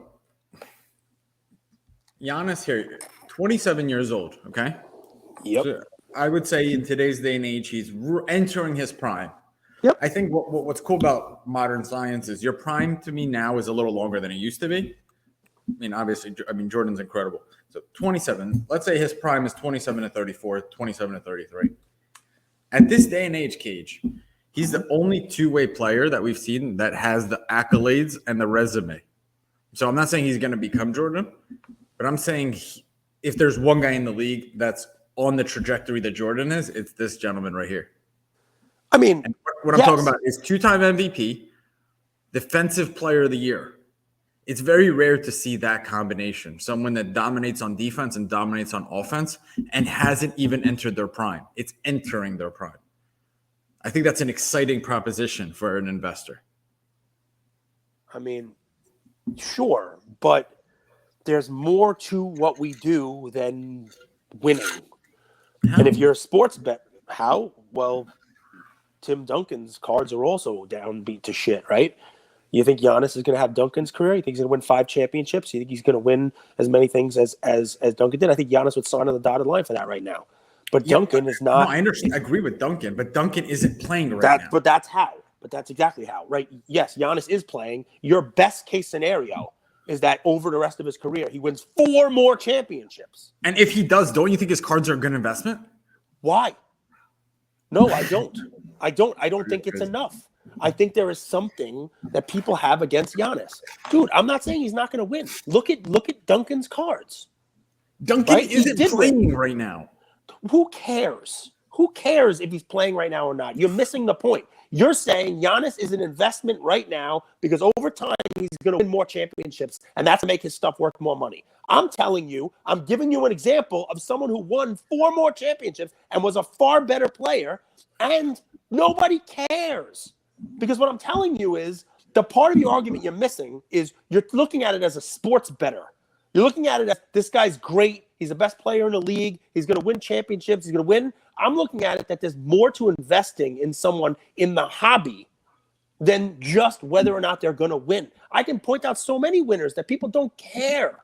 Giannis here, 27 years old, okay? Yep. So I would say in today's day and age, he's entering his prime. Yep. I think what's cool about modern science is your prime to me now is a little longer than it used to be. I mean, obviously, Jordan's incredible. So 27, let's say his prime is 27 to 34, 27 to 33. At this day and age, Cage, he's the only two-way player that we've seen that has the accolades and the resume. So I'm not saying he's going to become Jordan, but I'm saying if there's one guy in the league that's on the trajectory that Jordan is, it's this gentleman right here. I mean, and what I'm talking about is two-time MVP, defensive player of the year. It's very rare to see that combination. Someone that dominates on defense and dominates on offense and hasn't even entered their prime. It's entering their prime. I think that's an exciting proposition for an investor. I mean, sure, but there's more to what we do than winning. And if you're a sports bet, how? Well, Tim Duncan's cards are also downbeat to shit, right? You think Giannis is going to have Duncan's career? You think he's going to win 5 championships? You think he's going to win as many things as Duncan did? I think Giannis would sign on the dotted line for that right now. But yeah, Duncan is not. No, I understand. I agree with Duncan, but Duncan isn't playing right now. But that's how. But that's exactly how, right? Yes, Giannis is playing. Your best case scenario is that over the rest of his career, he wins 4 more championships. And if he does, don't you think his cards are a good investment? Why? No, I don't. I don't think it's enough. I think there is something that people have against Giannis. Dude, I'm not saying he's not going to win. Look at Duncan's cards. Duncan isn't playing right now. Who cares? Who cares if he's playing right now or not? You're missing the point. You're saying Giannis is an investment right now because over time he's going to win more championships, and that's to make his stuff worth more money. I'm telling you, I'm giving you an example of someone who won 4 more championships and was a far better player, and nobody cares. Because what I'm telling you is the part of the argument you're missing is you're looking at it as a sports bettor. You're looking at it as this guy's great. He's the best player in the league. He's going to win championships. He's going to win. I'm looking at it that there's more to investing in someone in the hobby than just whether or not they're going to win. I can point out so many winners that people don't care.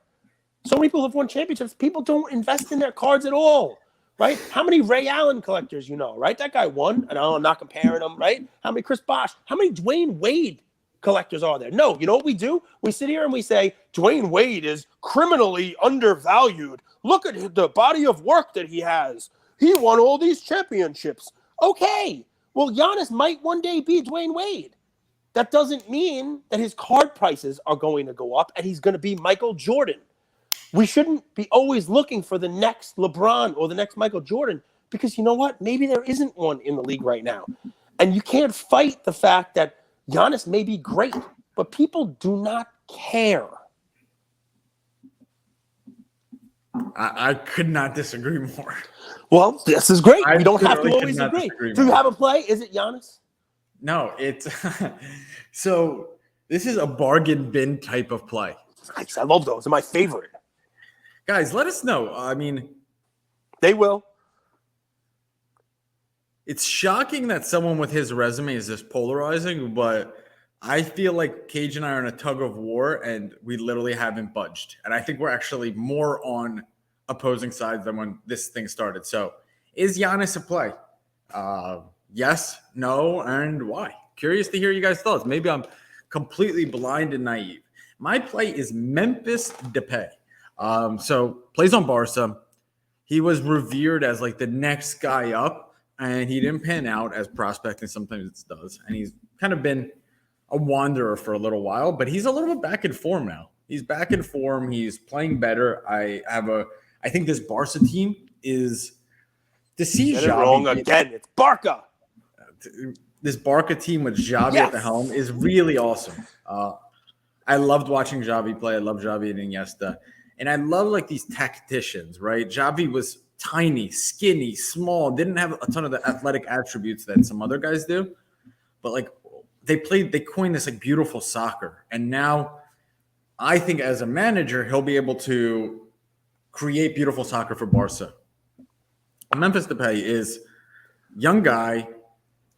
So many people have won championships. People don't invest in their cards at all. Right? How many Ray Allen collectors you know, right? That guy won, and I'm not comparing them, right? How many Chris Bosh? How many Dwayne Wade collectors are there? No, you know what we do? We sit here and we say, Dwayne Wade is criminally undervalued. Look at the body of work that he has. He won all these championships. Okay, well, Giannis might one day be Dwayne Wade. That doesn't mean that his card prices are going to go up and he's going to be Michael Jordan. We shouldn't be always looking for the next LeBron or the next Michael Jordan because you know what? Maybe there isn't one in the league right now. And you can't fight the fact that Giannis may be great, but people do not care. I could not disagree more. Well, this is great. I We don't have to literally could always not agree. disagree Do you more. have a play? Is it Giannis? No, it's so this is a bargain bin type of play. Nice. I love those. They're my favorite. Guys, let us know. I mean, They will. it's shocking that someone with his resume is this polarizing, but I feel like Cage and I are in a tug of war, and we literally haven't budged. And I think we're actually more on opposing sides than when this thing started. So, is Giannis a play? Yes, no, and why? Curious to hear you guys' thoughts. Maybe I'm completely blind and naive. My play is Memphis Depay. So plays on Barca. He was revered as like the next guy up, and he didn't pan out as prospecting sometimes it does. And he's kind of been a wanderer for a little while, but he's a little bit back in form now. He's back in form. He's playing better. I think this Barca team is to see Get it wrong Xavi. again. It's Barca. This Barca team with Xavi Yes. at the helm is really awesome. I loved watching Xavi play. I love Xavi and Iniesta. And I love like these tacticians, right? Xavi was tiny, skinny, small, didn't have a ton of the athletic attributes that some other guys do. But like they coined this like beautiful soccer. And now I think as a manager, he'll be able to create beautiful soccer for Barca. Memphis Depay is young guy.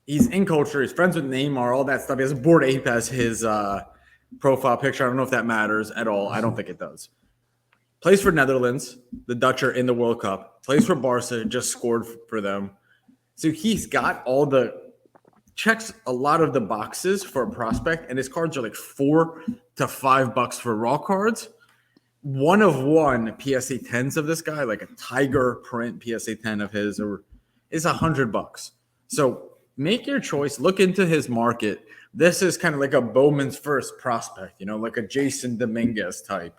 He's in culture. He's friends with Neymar, all that stuff. He has a Bored Ape as his profile picture. I don't know if that matters at all. I don't think it does. Plays for Netherlands. The Dutch are in the World Cup. Plays for Barca. Just scored for them. So he's got checks a lot of the boxes for a prospect, and his cards are like $4 to $5 for raw cards. One of one PSA 10s of this guy, like a tiger print PSA 10 of his, is $100. So make your choice. Look into his market. This is kind of like a Bowman's first prospect, like a Jason Dominguez type.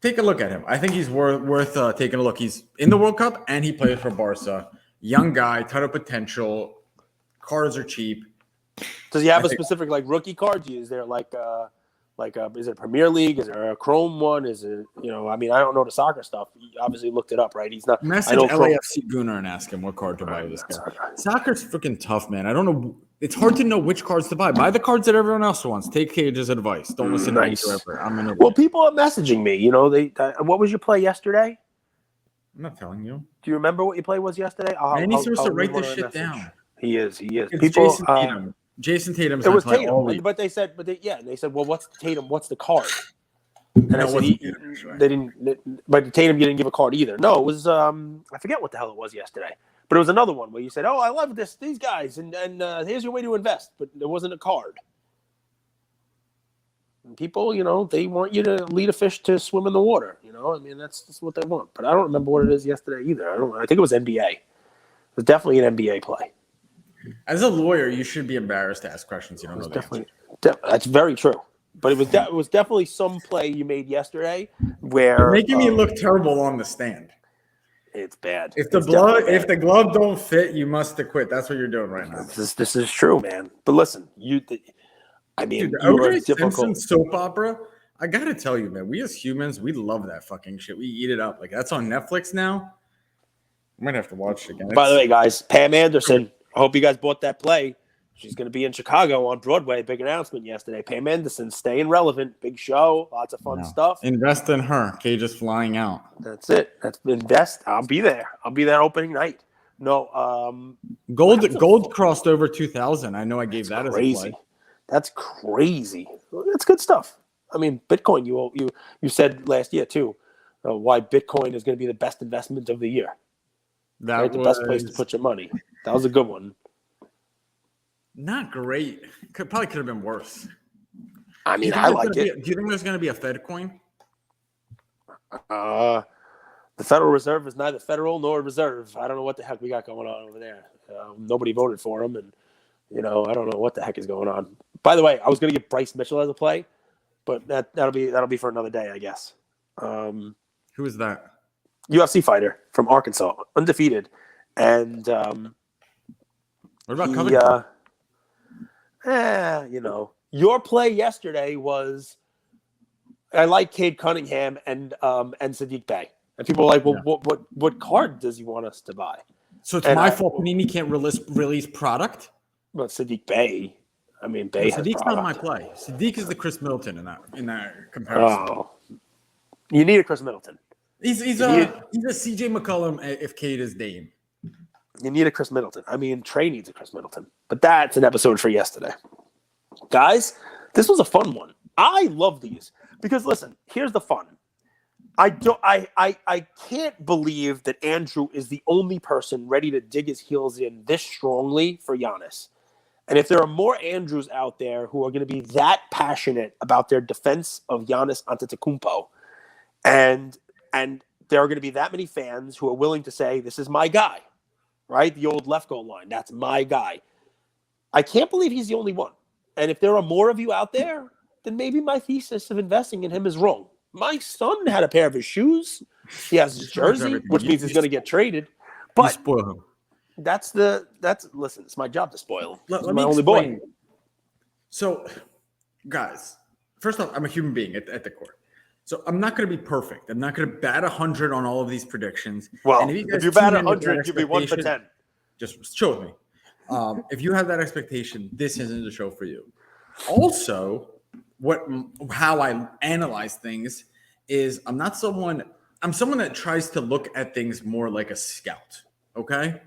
Take a look at him. I think he's worth taking a look. He's in the World Cup and he plays for Barca. Young guy, ton of potential. Cards are cheap. Does he have a specific like rookie card? Is there is it Premier League? Is there a Chrome one? Is it I mean I don't know the soccer stuff. He obviously looked it up, right? He's not. Message LAFC Gunnar and ask him what card to buy this guy. Soccer's freaking tough, man. I don't know. It's hard to know which cards to buy. Buy the cards that everyone else wants. Take Cage's advice. Don't listen to me forever. Well, people are messaging me. What was your play yesterday? I'm not telling you. Do you remember what your play was yesterday? And he's supposed to write this shit down. He is. It's People, Jason Tatum. Jason Tatum's it was play Tatum, all week. but they said, they said, well, what's the Tatum? What's the card? And I said, they didn't. But the Tatum didn't give a card either. No, it was I forget what the hell it was yesterday. But it was another one where you said, "Oh, I love these guys, and here's your way to invest," but there wasn't a card. And people, they want you to lead a fish to swim in the water. I mean, that's what they want. But I don't remember what it is yesterday either. I think it was NBA. It was definitely an NBA play. As a lawyer, you should be embarrassed to ask questions you don't know. Definitely, that's very true. But it was definitely some play you made yesterday where you're making me look terrible on the stand. It's bad. If the glove don't fit, you must quit. That's what you're doing right now. This is true, man. But listen, the O.J. Simpson soap opera. I gotta tell you, man. We as humans, we love that fucking shit. We eat it up. Like that's on Netflix now. I might have to watch it again. By the way, guys, Pam Anderson. I hope you guys bought that play. She's going to be in Chicago on Broadway. Big announcement yesterday. Pam Anderson staying relevant. Big show. Lots of fun stuff. Invest in her. Cage is flying out. That's it. That's invest. I'll be there. I'll be there opening night. No. Gold crossed over 2,000. I know I gave that crazy. As a play. That's crazy. That's good stuff. I mean, Bitcoin. You said last year too. Why Bitcoin is going to be the best investment of the year. That was the best place to put your money. That was a good one. Not great. Probably could have been worse. I mean, I like it. Do you think there's going to be a Fed coin? The Federal Reserve is neither federal nor reserve. I don't know what the heck we got going on over there. Nobody voted for him, and I don't know what the heck is going on. By the way, I was going to give Bryce Mitchell as a play, but that'll be for another day, I guess. Who is that? UFC fighter from Arkansas, undefeated, and What about He, Covington? your play yesterday was I like Cade Cunningham and Sadiq Bey. And people are like, well, Yeah. what card does he want us to buy? So it's And my fault Panini can't release product? But Sadiq Bey, I mean, No, Bey has Sadiq's not my product. play. Sadiq is the Chris Middleton in that comparison. Oh, you need a Chris Middleton. He's a CJ McCollum if Cade is Dame. You need a Chris Middleton. I mean, Trey needs a Chris Middleton. But that's an episode for yesterday. Guys, this was a fun one. I love these because listen, here's the fun. I can't believe that Andrew is the only person ready to dig his heels in this strongly for Giannis. And if there are more Andrews out there who are going to be that passionate about their defense of Giannis Antetokounmpo, and there are going to be that many fans who are willing to say, this is my guy, right? The old left goal line, that's my guy. I can't believe he's the only one. And if there are more of you out there, then maybe my thesis of investing in him is wrong. My son had a pair of his shoes. He has his jersey, which means he's going to get traded. But spoil him. Listen, it's my job to spoil him. Let my me only explain. boy. So, guys, first off, I'm a human being at the core. So I'm not going to be perfect. I'm not going to bat 100 on all of these predictions. Well, and if you bat 100, you'll be 1 for 10. Just show me. If you have that expectation, this isn't the show for you. Also, how I analyze things is I'm someone that tries to look at things more like a scout, okay?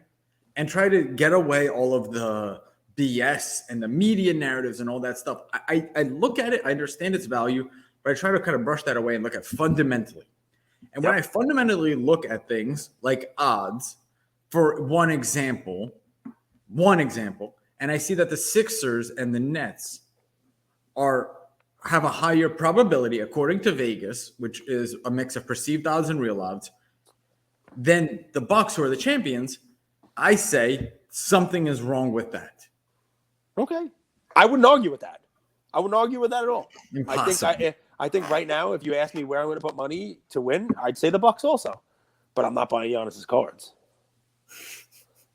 And try to get away all of the BS and the media narratives and all that stuff. I look at it, I understand its value, but I try to kind of brush that away and look at fundamentally. And when I fundamentally look at things like odds, for one example, and I see that the Sixers and the Nets have a higher probability, according to Vegas, which is a mix of perceived odds and real odds, than the Bucks, who are the champions, I say something is wrong with that. Okay. I wouldn't argue with that. I wouldn't argue with that at all. Impossible. I think right now, if you ask me where I'm going to put money to win, I'd say the Bucks also. But I'm not buying Giannis's cards.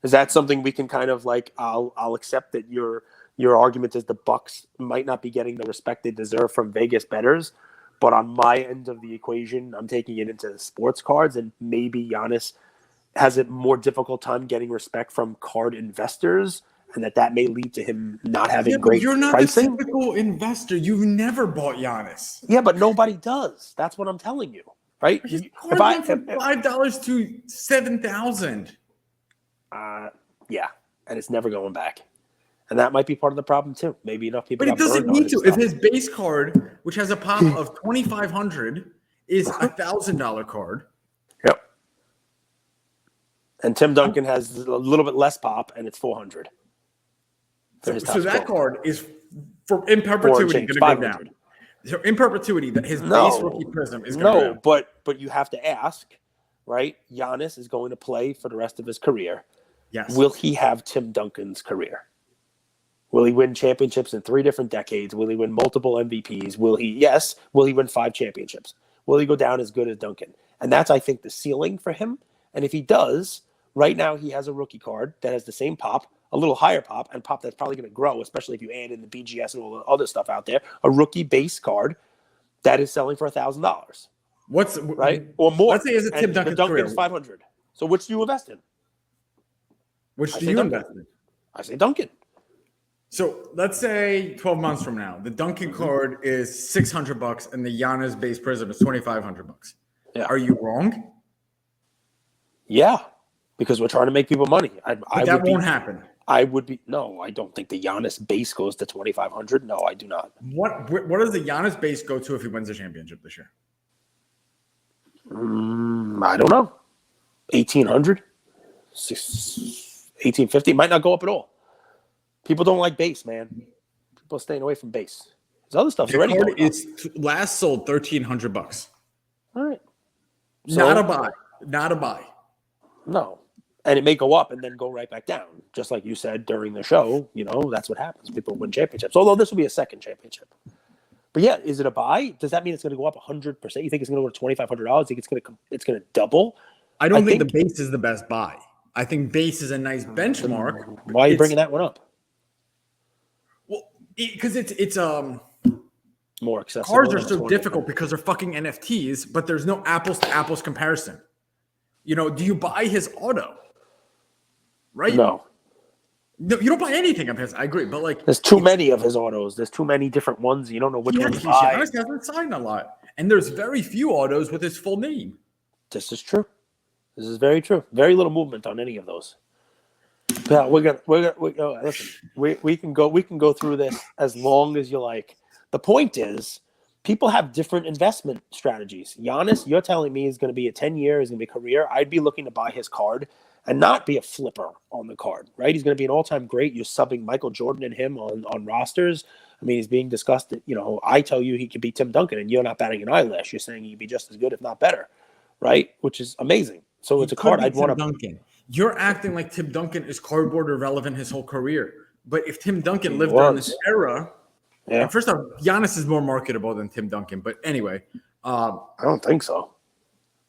Is that something we can kind of like? I'll accept that your argument is the Bucks might not be getting the respect they deserve from Vegas bettors, but on my end of the equation, I'm taking it into sports cards, and maybe Giannis has a more difficult time getting respect from card investors, and that may lead to him not having great you're not pricing. a typical investor. You've never bought Giannis. Yeah, but nobody does. That's what I'm telling you, right? His card went from $5 to $7,000. Yeah, and it's never going back. And that might be part of the problem too. Maybe enough people. But it doesn't need to. If his base card, which has a pop of $2,500, is a $1,000 card. Yep. And Tim Duncan has a little bit less pop, and it's $400. So that card is in perpetuity going to go down. So in perpetuity, that his base rookie prism is going to go down. But you have to ask, right? Giannis is going to play for the rest of his career. Yes. Will he have Tim Duncan's career? Will he win championships in 3 different decades? Will he win multiple MVPs? Will he win 5 championships? Will he go down as good as Duncan? And that's, I think, the ceiling for him. And if he does, right now he has a rookie card that has the same pop, a little higher pop, and pop that's probably going to grow, especially if you add in the BGS and all the other stuff out there. A rookie base card that is selling for $1,000. What's right or more? Let's say it's a Tim Duncan Duncan's $500. So which do you invest in? Which do you invest in? I say Duncan. So let's say 12 months from now, the Duncan card is $600 and the Giannis base prism is $2,500. Yeah. Are you wrong? Yeah, because we're trying to make people money. That won't happen. No, I don't think the Giannis base goes to $2,500. No, I do not. What does the Giannis base go to if he wins the championship this year? I don't know. 1,800, 1,850 might not go up at all. People don't like base, man. People are staying away from base. There's other stuff already. The card is last sold $1,300. All right. Not a buy. Not a buy. No. And it may go up and then go right back down. Just like you said during the show, that's what happens. People win championships. Although this will be a second championship. But yeah, is it a buy? Does that mean it's going to go up 100%? You think it's going to go to $2,500? You think it's going to double? I don't think the base is the best buy. I think base is a nice benchmark. Why are you bringing that one up? Well, because it's More accessible. cards are so difficult because they're fucking NFTs, but there's no apples to apples comparison. You know, do you buy his auto? Right? No, you don't buy anything of his. I agree, but like there's too many of his autos. There's too many different ones. You don't know which one to buy. Giannis hasn't signed a lot, and there's very few autos with his full name. This is true. This is very true. Very little movement on any of those. Yeah, we can go through this as long as you like. The point is, people have different investment strategies. Giannis, you're telling me is going to be a 10-year, is going to be a career. I'd be looking to buy his card and not be a flipper on the card, right? He's going to be an all-time great. You're subbing Michael Jordan and him on rosters. I mean, he's being discussed. You know, I tell you he could be Tim Duncan, and you're not batting an eyelash. You're saying he'd be just as good, if not better, right? Which is amazing. So it's a card I'd want to. Duncan. You're acting like Tim Duncan is cardboard irrelevant his whole career. But if Tim Duncan lived during this era, yeah. First off, Giannis is more marketable than Tim Duncan. But anyway, I don't think so.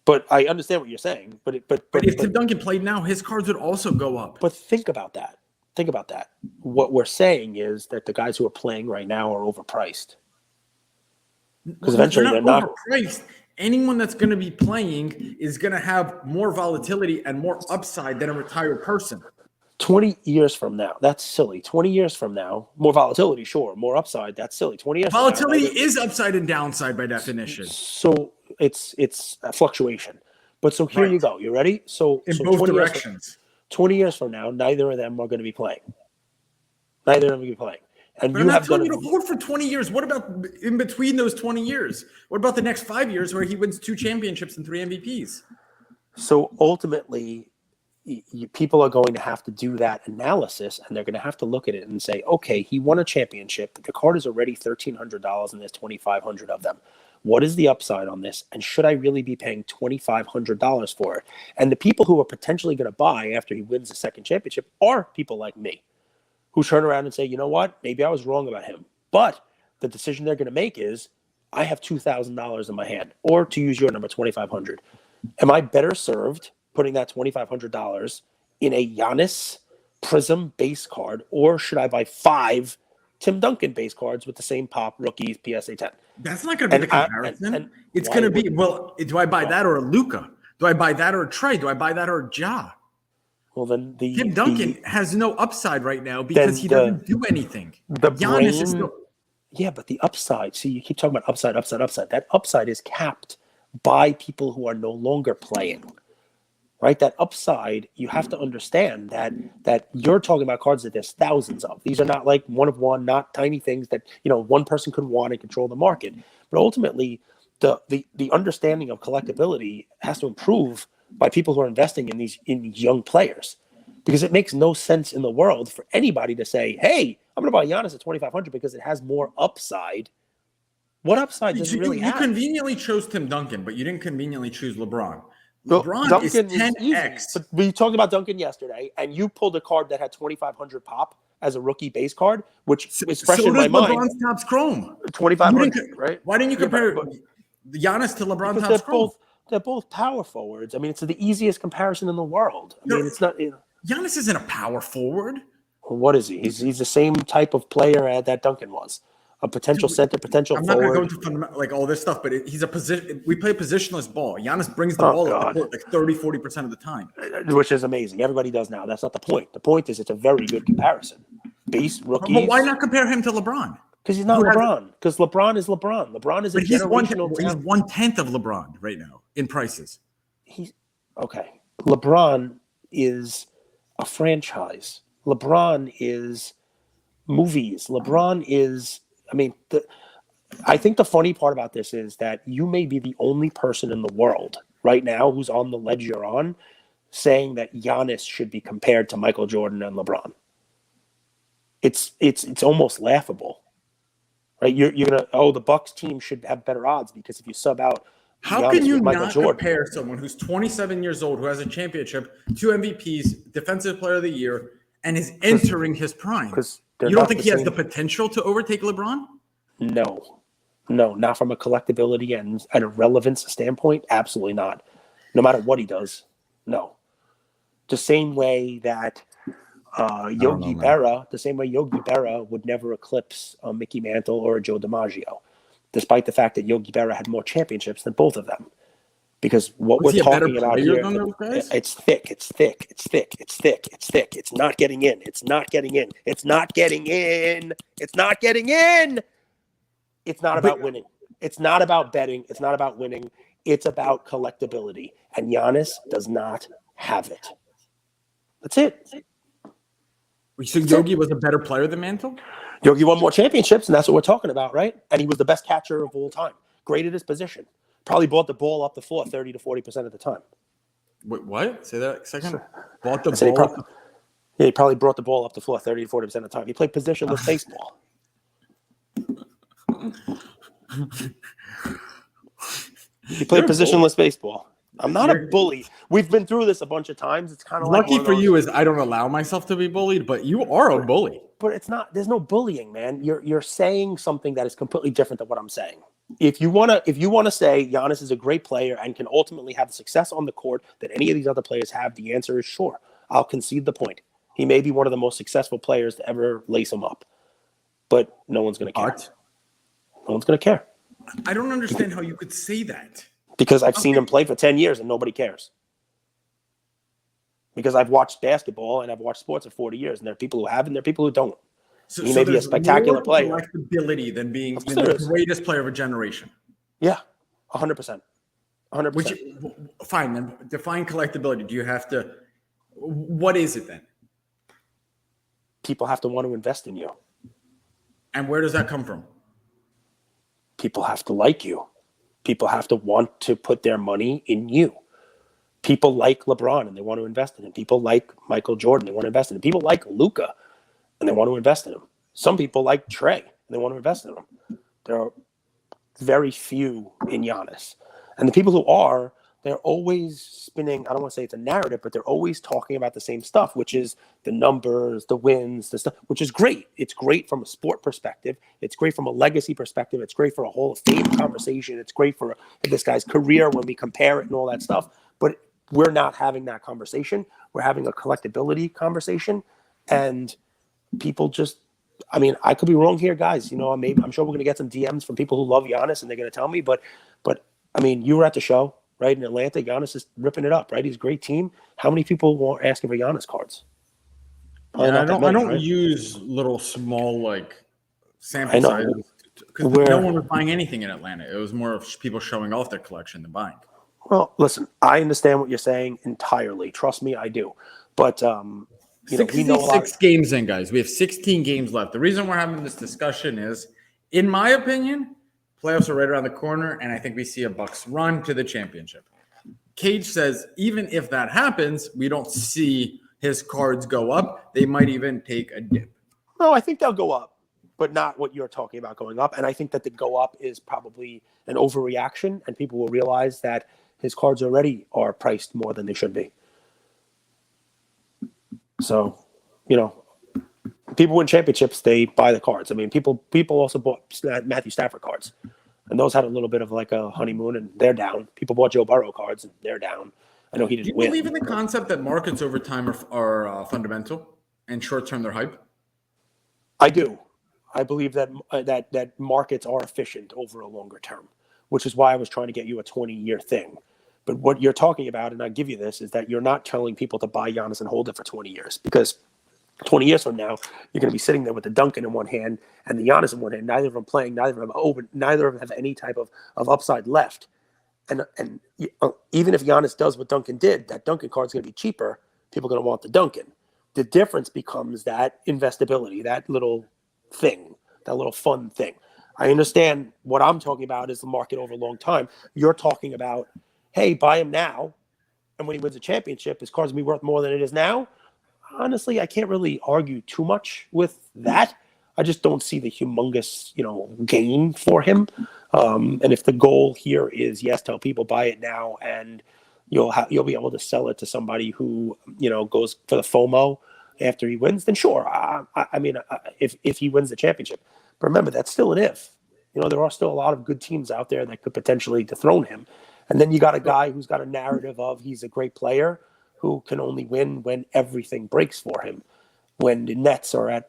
But I understand what you're saying. But if Tim Duncan played now, his cards would also go up. But think about that. Think about that. What we're saying is that the guys who are playing right now are overpriced. Because eventually they're not overpriced. Anyone that's going to be playing is going to have more volatility and more upside than a retired person. 20 years from now, that's silly. 20 years from now, more volatility, sure. More upside, that's silly. 20 years volatility from now, is upside and downside by definition. So it's a fluctuation. But so here you go. You ready? So in both directions. 20 years from now, neither of them are going to be playing. Neither of them will be playing. And but I'm not telling you to hold for 20 years. What about in between those 20 years? What about the next 5 years where he wins 2 championships and 3 MVPs? So ultimately, people are going to have to do that analysis, and they're going to have to look at it and say, okay, he won a championship. The card is already $1,300 and there's 2,500 of them. What is the upside on this? And should I really be paying $2,500 for it? And the people who are potentially going to buy after he wins the second championship are people like me, who turn around and say, you know what? Maybe I was wrong about him. But the decision they're going to make is, I have $2,000 in my hand, or to use your number, $2,500. Am I better served putting that $2,500 in a Giannis Prism base card, or should I buy 5 Tim Duncan base cards with the same pop rookies PSA 10? That's not going to be the comparison. It's going to be, well, do I buy that or a Luka? Do I buy that or a Trey? Do I buy that or a Ja? Well, then Tim Duncan has no upside right now because he doesn't do anything. Giannis is still. Yeah, but the upside. See, you keep talking about upside. That upside is capped by people who are no longer playing. Right? That upside, you have to understand that you're talking about cards that there's thousands of. These are not like one of one, not tiny things that, you know, one person could want and control the market. But ultimately, the understanding of collectability has to improve by people who are investing in these young players, because it makes no sense in the world for anybody to say, "Hey, I'm going to buy Giannis at 2,500 because it has more upside." What upside does it really have? You conveniently chose Tim Duncan, but you didn't conveniently choose LeBron. LeBron Duncan is 10x. But we talked about Duncan yesterday, and you pulled a card that had 2,500 pop as a rookie base card, which is fresh in my mind. LeBron's Topps Chrome 2,500, right? Why didn't you compare Giannis to LeBron Topps Chrome? They're both power forwards. I mean, it's the easiest comparison in the world. I mean, it's not. Giannis isn't a power forward. What is he? He's the same type of player that Duncan was. A potential center, potential forward. I'm not going to go into like all this stuff, but he's a position. We play positionless ball. Giannis brings the ball up the court like 30-40% of the time, which is amazing. Everybody does now. That's not the point. The point is it's a very good comparison. Base rookies. But why not compare him to LeBron? Because he's not LeBron. Because LeBron is LeBron. LeBron is a generational talent. He's 1/10 of LeBron right now in prices. He's okay. LeBron is a franchise. LeBron is movies. LeBron is. I mean, I think the funny part about this is that you may be the only person in the world right now who's on the ledge you're on saying that Giannis should be compared to Michael Jordan and LeBron. It's almost laughable. Right, you're gonna the Bucks team should have better odds because if you sub out, how can you not compare someone who's 27 years old who has a championship, 2 MVPs, Defensive Player of the Year, and is entering his prime? Because you don't think he has the potential to overtake LeBron? No, not from a collectability and a relevance standpoint. Absolutely not. No matter what he does, no. The same way that Yogi Berra would never eclipse Mickey Mantle or Joe DiMaggio, despite the fact that Yogi Berra had more championships than both of them. Because what Was we're he a better talking about player here, than those guys? it's thick, it's thick, it's thick, it's thick, it's thick. It's not getting in. It's not getting in. It's not getting in. It's not getting in. It's not about winning. It's not about betting. It's not about winning. It's about collectability. And Giannis does not have it. That's it. So Yogi was a better player than Mantle? Yogi won more championships, and that's what we're talking about, right? And he was the best catcher of all time. Great at his position. Probably brought the ball up the floor 30 to 40% of the time. Wait, what? Say that a second. Brought the He ball. he probably brought the ball up the floor 30 to 40% of the time. He played positionless baseball. He played positionless baseball. I'm not a bully. We've been through this a bunch of times. It's kind of like lucky for you is I don't allow myself to be bullied, but you are a bully. But it's not. There's no bullying, man. You're saying something that is completely different than what I'm saying. If you wanna say Giannis is a great player and can ultimately have the success on the court that any of these other players have, the answer is sure. I'll concede the point. He may be one of the most successful players to ever lace him up, but no one's going to care. No one's going to care. I don't understand how you could say that. Because I've seen him play for 10 years and nobody cares. Because I've watched basketball and I've watched sports for 40 years, and there are people who have and there are people who don't. He may be a spectacular player. More collectability than being the greatest player of a generation. Yeah, 100%. 100%. Fine, then define collectability. Do you have to? What is it then? People have to want to invest in you. And where does that come from? People have to like you. People have to want to put their money in you. People like LeBron and they want to invest in him. People like Michael Jordan, they want to invest in him. People like Luka and they want to invest in him. Some people like Trey and they want to invest in him. There are very few in Giannis. And the people who are, they're always spinning, I don't want to say it's a narrative, but they're always talking about the same stuff, which is the numbers, the wins, the stuff, which is great. It's great from a sport perspective. It's great from a legacy perspective. It's great for a Hall of Fame conversation. It's great for this guy's career when we compare it and all that stuff. But we're not having that conversation. We're having a collectability conversation. And people just, I mean, I could be wrong here, guys. You know, I'm sure we're going to get some DMs from people who love Giannis and they're going to tell me. But I mean, you were at the show. Right, in Atlanta, Giannis is ripping it up, right? He's a great team. How many people were asking for Giannis cards? I don't use little small like sample sizes because no one was buying anything in Atlanta. It was more of people showing off their collection than buying. Well, listen, I understand what you're saying entirely. Trust me, I do. But we know a lot. 66 games in, guys. We have 16 games left. The reason we're having this discussion is, in my opinion, playoffs are right around the corner, and I think we see a Bucks run to the championship. Cage says even if that happens, we don't see his cards go up. They might even take a dip. No, I think they'll go up, but not what you're talking about going up. And I think that the go up is probably an overreaction, and people will realize that his cards already are priced more than they should be. So, people win championships, they buy the cards. I mean, people also bought Matthew Stafford cards. And those had a little bit of like a honeymoon, and they're down. People bought Joe Burrow cards, and they're down. I know he didn't win. Do you believe in the concept that markets over time are fundamental and short-term they're hype? I do. I believe that markets are efficient over a longer term, which is why I was trying to get you a 20-year thing. But what you're talking about, and I give you this, is that you're not telling people to buy Giannis and hold it for 20 years, because 20 years from now, you're going to be sitting there with the Duncan in one hand and the Giannis in one hand, neither of them playing, neither of them open, neither of them have any type of upside left. And even if Giannis does what Duncan did, that Duncan card's going to be cheaper. People are going to want the Duncan. The difference becomes that investability, that little thing, that little fun thing. I understand what I'm talking about is the market over a long time. You're talking about, hey, buy him now, and when he wins a championship, his card's going to be worth more than it is now. Honestly, I can't really argue too much with that. I just don't see the humongous, gain for him. And if the goal here is, yes, tell people buy it now, and you'll be able to sell it to somebody who, goes for the FOMO after he wins, then sure. I mean, if he wins the championship, but remember, that's still an if. There are still a lot of good teams out there that could potentially dethrone him. And then you got a guy who's got a narrative of he's a great player, who can only win when everything breaks for him. When the Nets are at,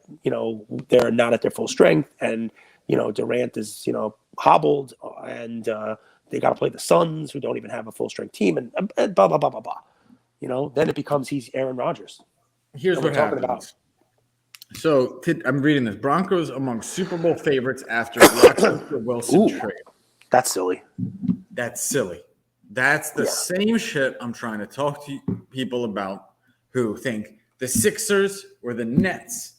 they're not at their full strength, and Durant is, hobbled, and they got to play the Suns, who don't even have a full strength team, and blah blah blah blah blah. Then it becomes he's Aaron Rodgers. Here's what happens. So I'm reading this. Broncos among Super Bowl favorites after the Wilson trade. That's silly. That's silly. That's the same shit I'm trying to talk to people about who think the Sixers or the Nets,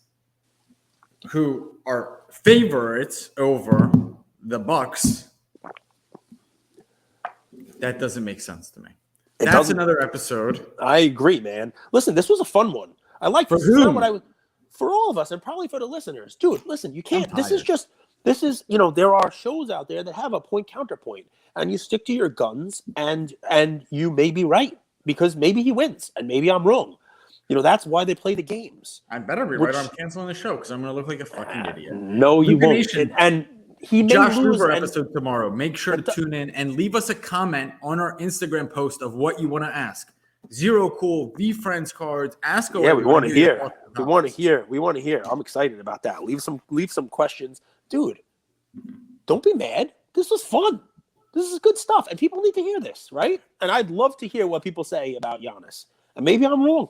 who are favorites over the Bucks. That doesn't make sense to me. That's another episode. I agree, man. Listen, this was a fun one. I like for this. whom? For all of us, and probably for the listeners. Dude, listen, you can't. This is, there are shows out there that have a point counterpoint, and you stick to your guns, and you may be right, because maybe he wins, and maybe I'm wrong. That's why they play the games. I better be right, or I'm canceling the show because I'm going to look like a fucking idiot. No, you won't. And he may Josh lose. Gruber episode tomorrow. Make sure to tune in and leave us a comment on our Instagram post of what you want to ask. Zero Cool, Be Friends cards. Ask away. Yeah, we want to hear. We want to hear. I'm excited about that. Leave some questions. Dude, don't be mad. This was fun. This is good stuff. And people need to hear this, right? And I'd love to hear what people say about Giannis. And maybe I'm wrong.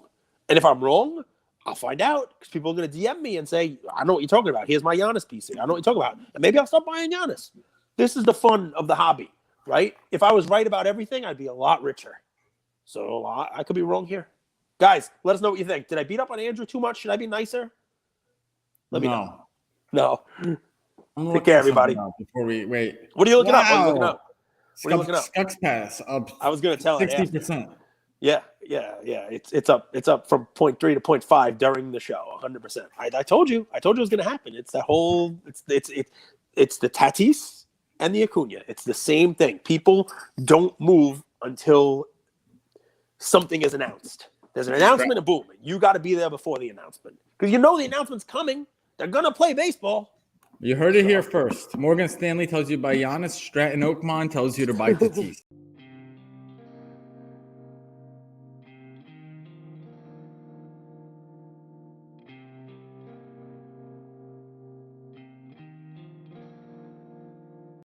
And if I'm wrong, I'll find out, because people are going to DM me and say, I know what you're talking about. Here's my Giannis piece. I know what you're talking about. And maybe I'll stop buying Giannis. This is the fun of the hobby, right? If I was right about everything, I'd be a lot richer. So I could be wrong here. Guys, let us know what you think. Did I beat up on Andrew too much? Should I be nicer? Let me know. No. Take care, everybody. Before we wait. What are you looking up? What are you looking up? Scux Pass up. I was going to tell 60%. Yeah. It's up from 0.3 to 0.5 during the show. 100%. I told you it was going to happen. It's that whole. It's the Tatis and the Acuna. It's the same thing. People don't move until something is announced. There's an announcement, and boom, you got to be there before the announcement, because the announcement's coming. They're gonna play baseball. You heard it here first. Morgan Stanley tells you to buy Giannis. Stratton Oakmont tells you to buy Tatis.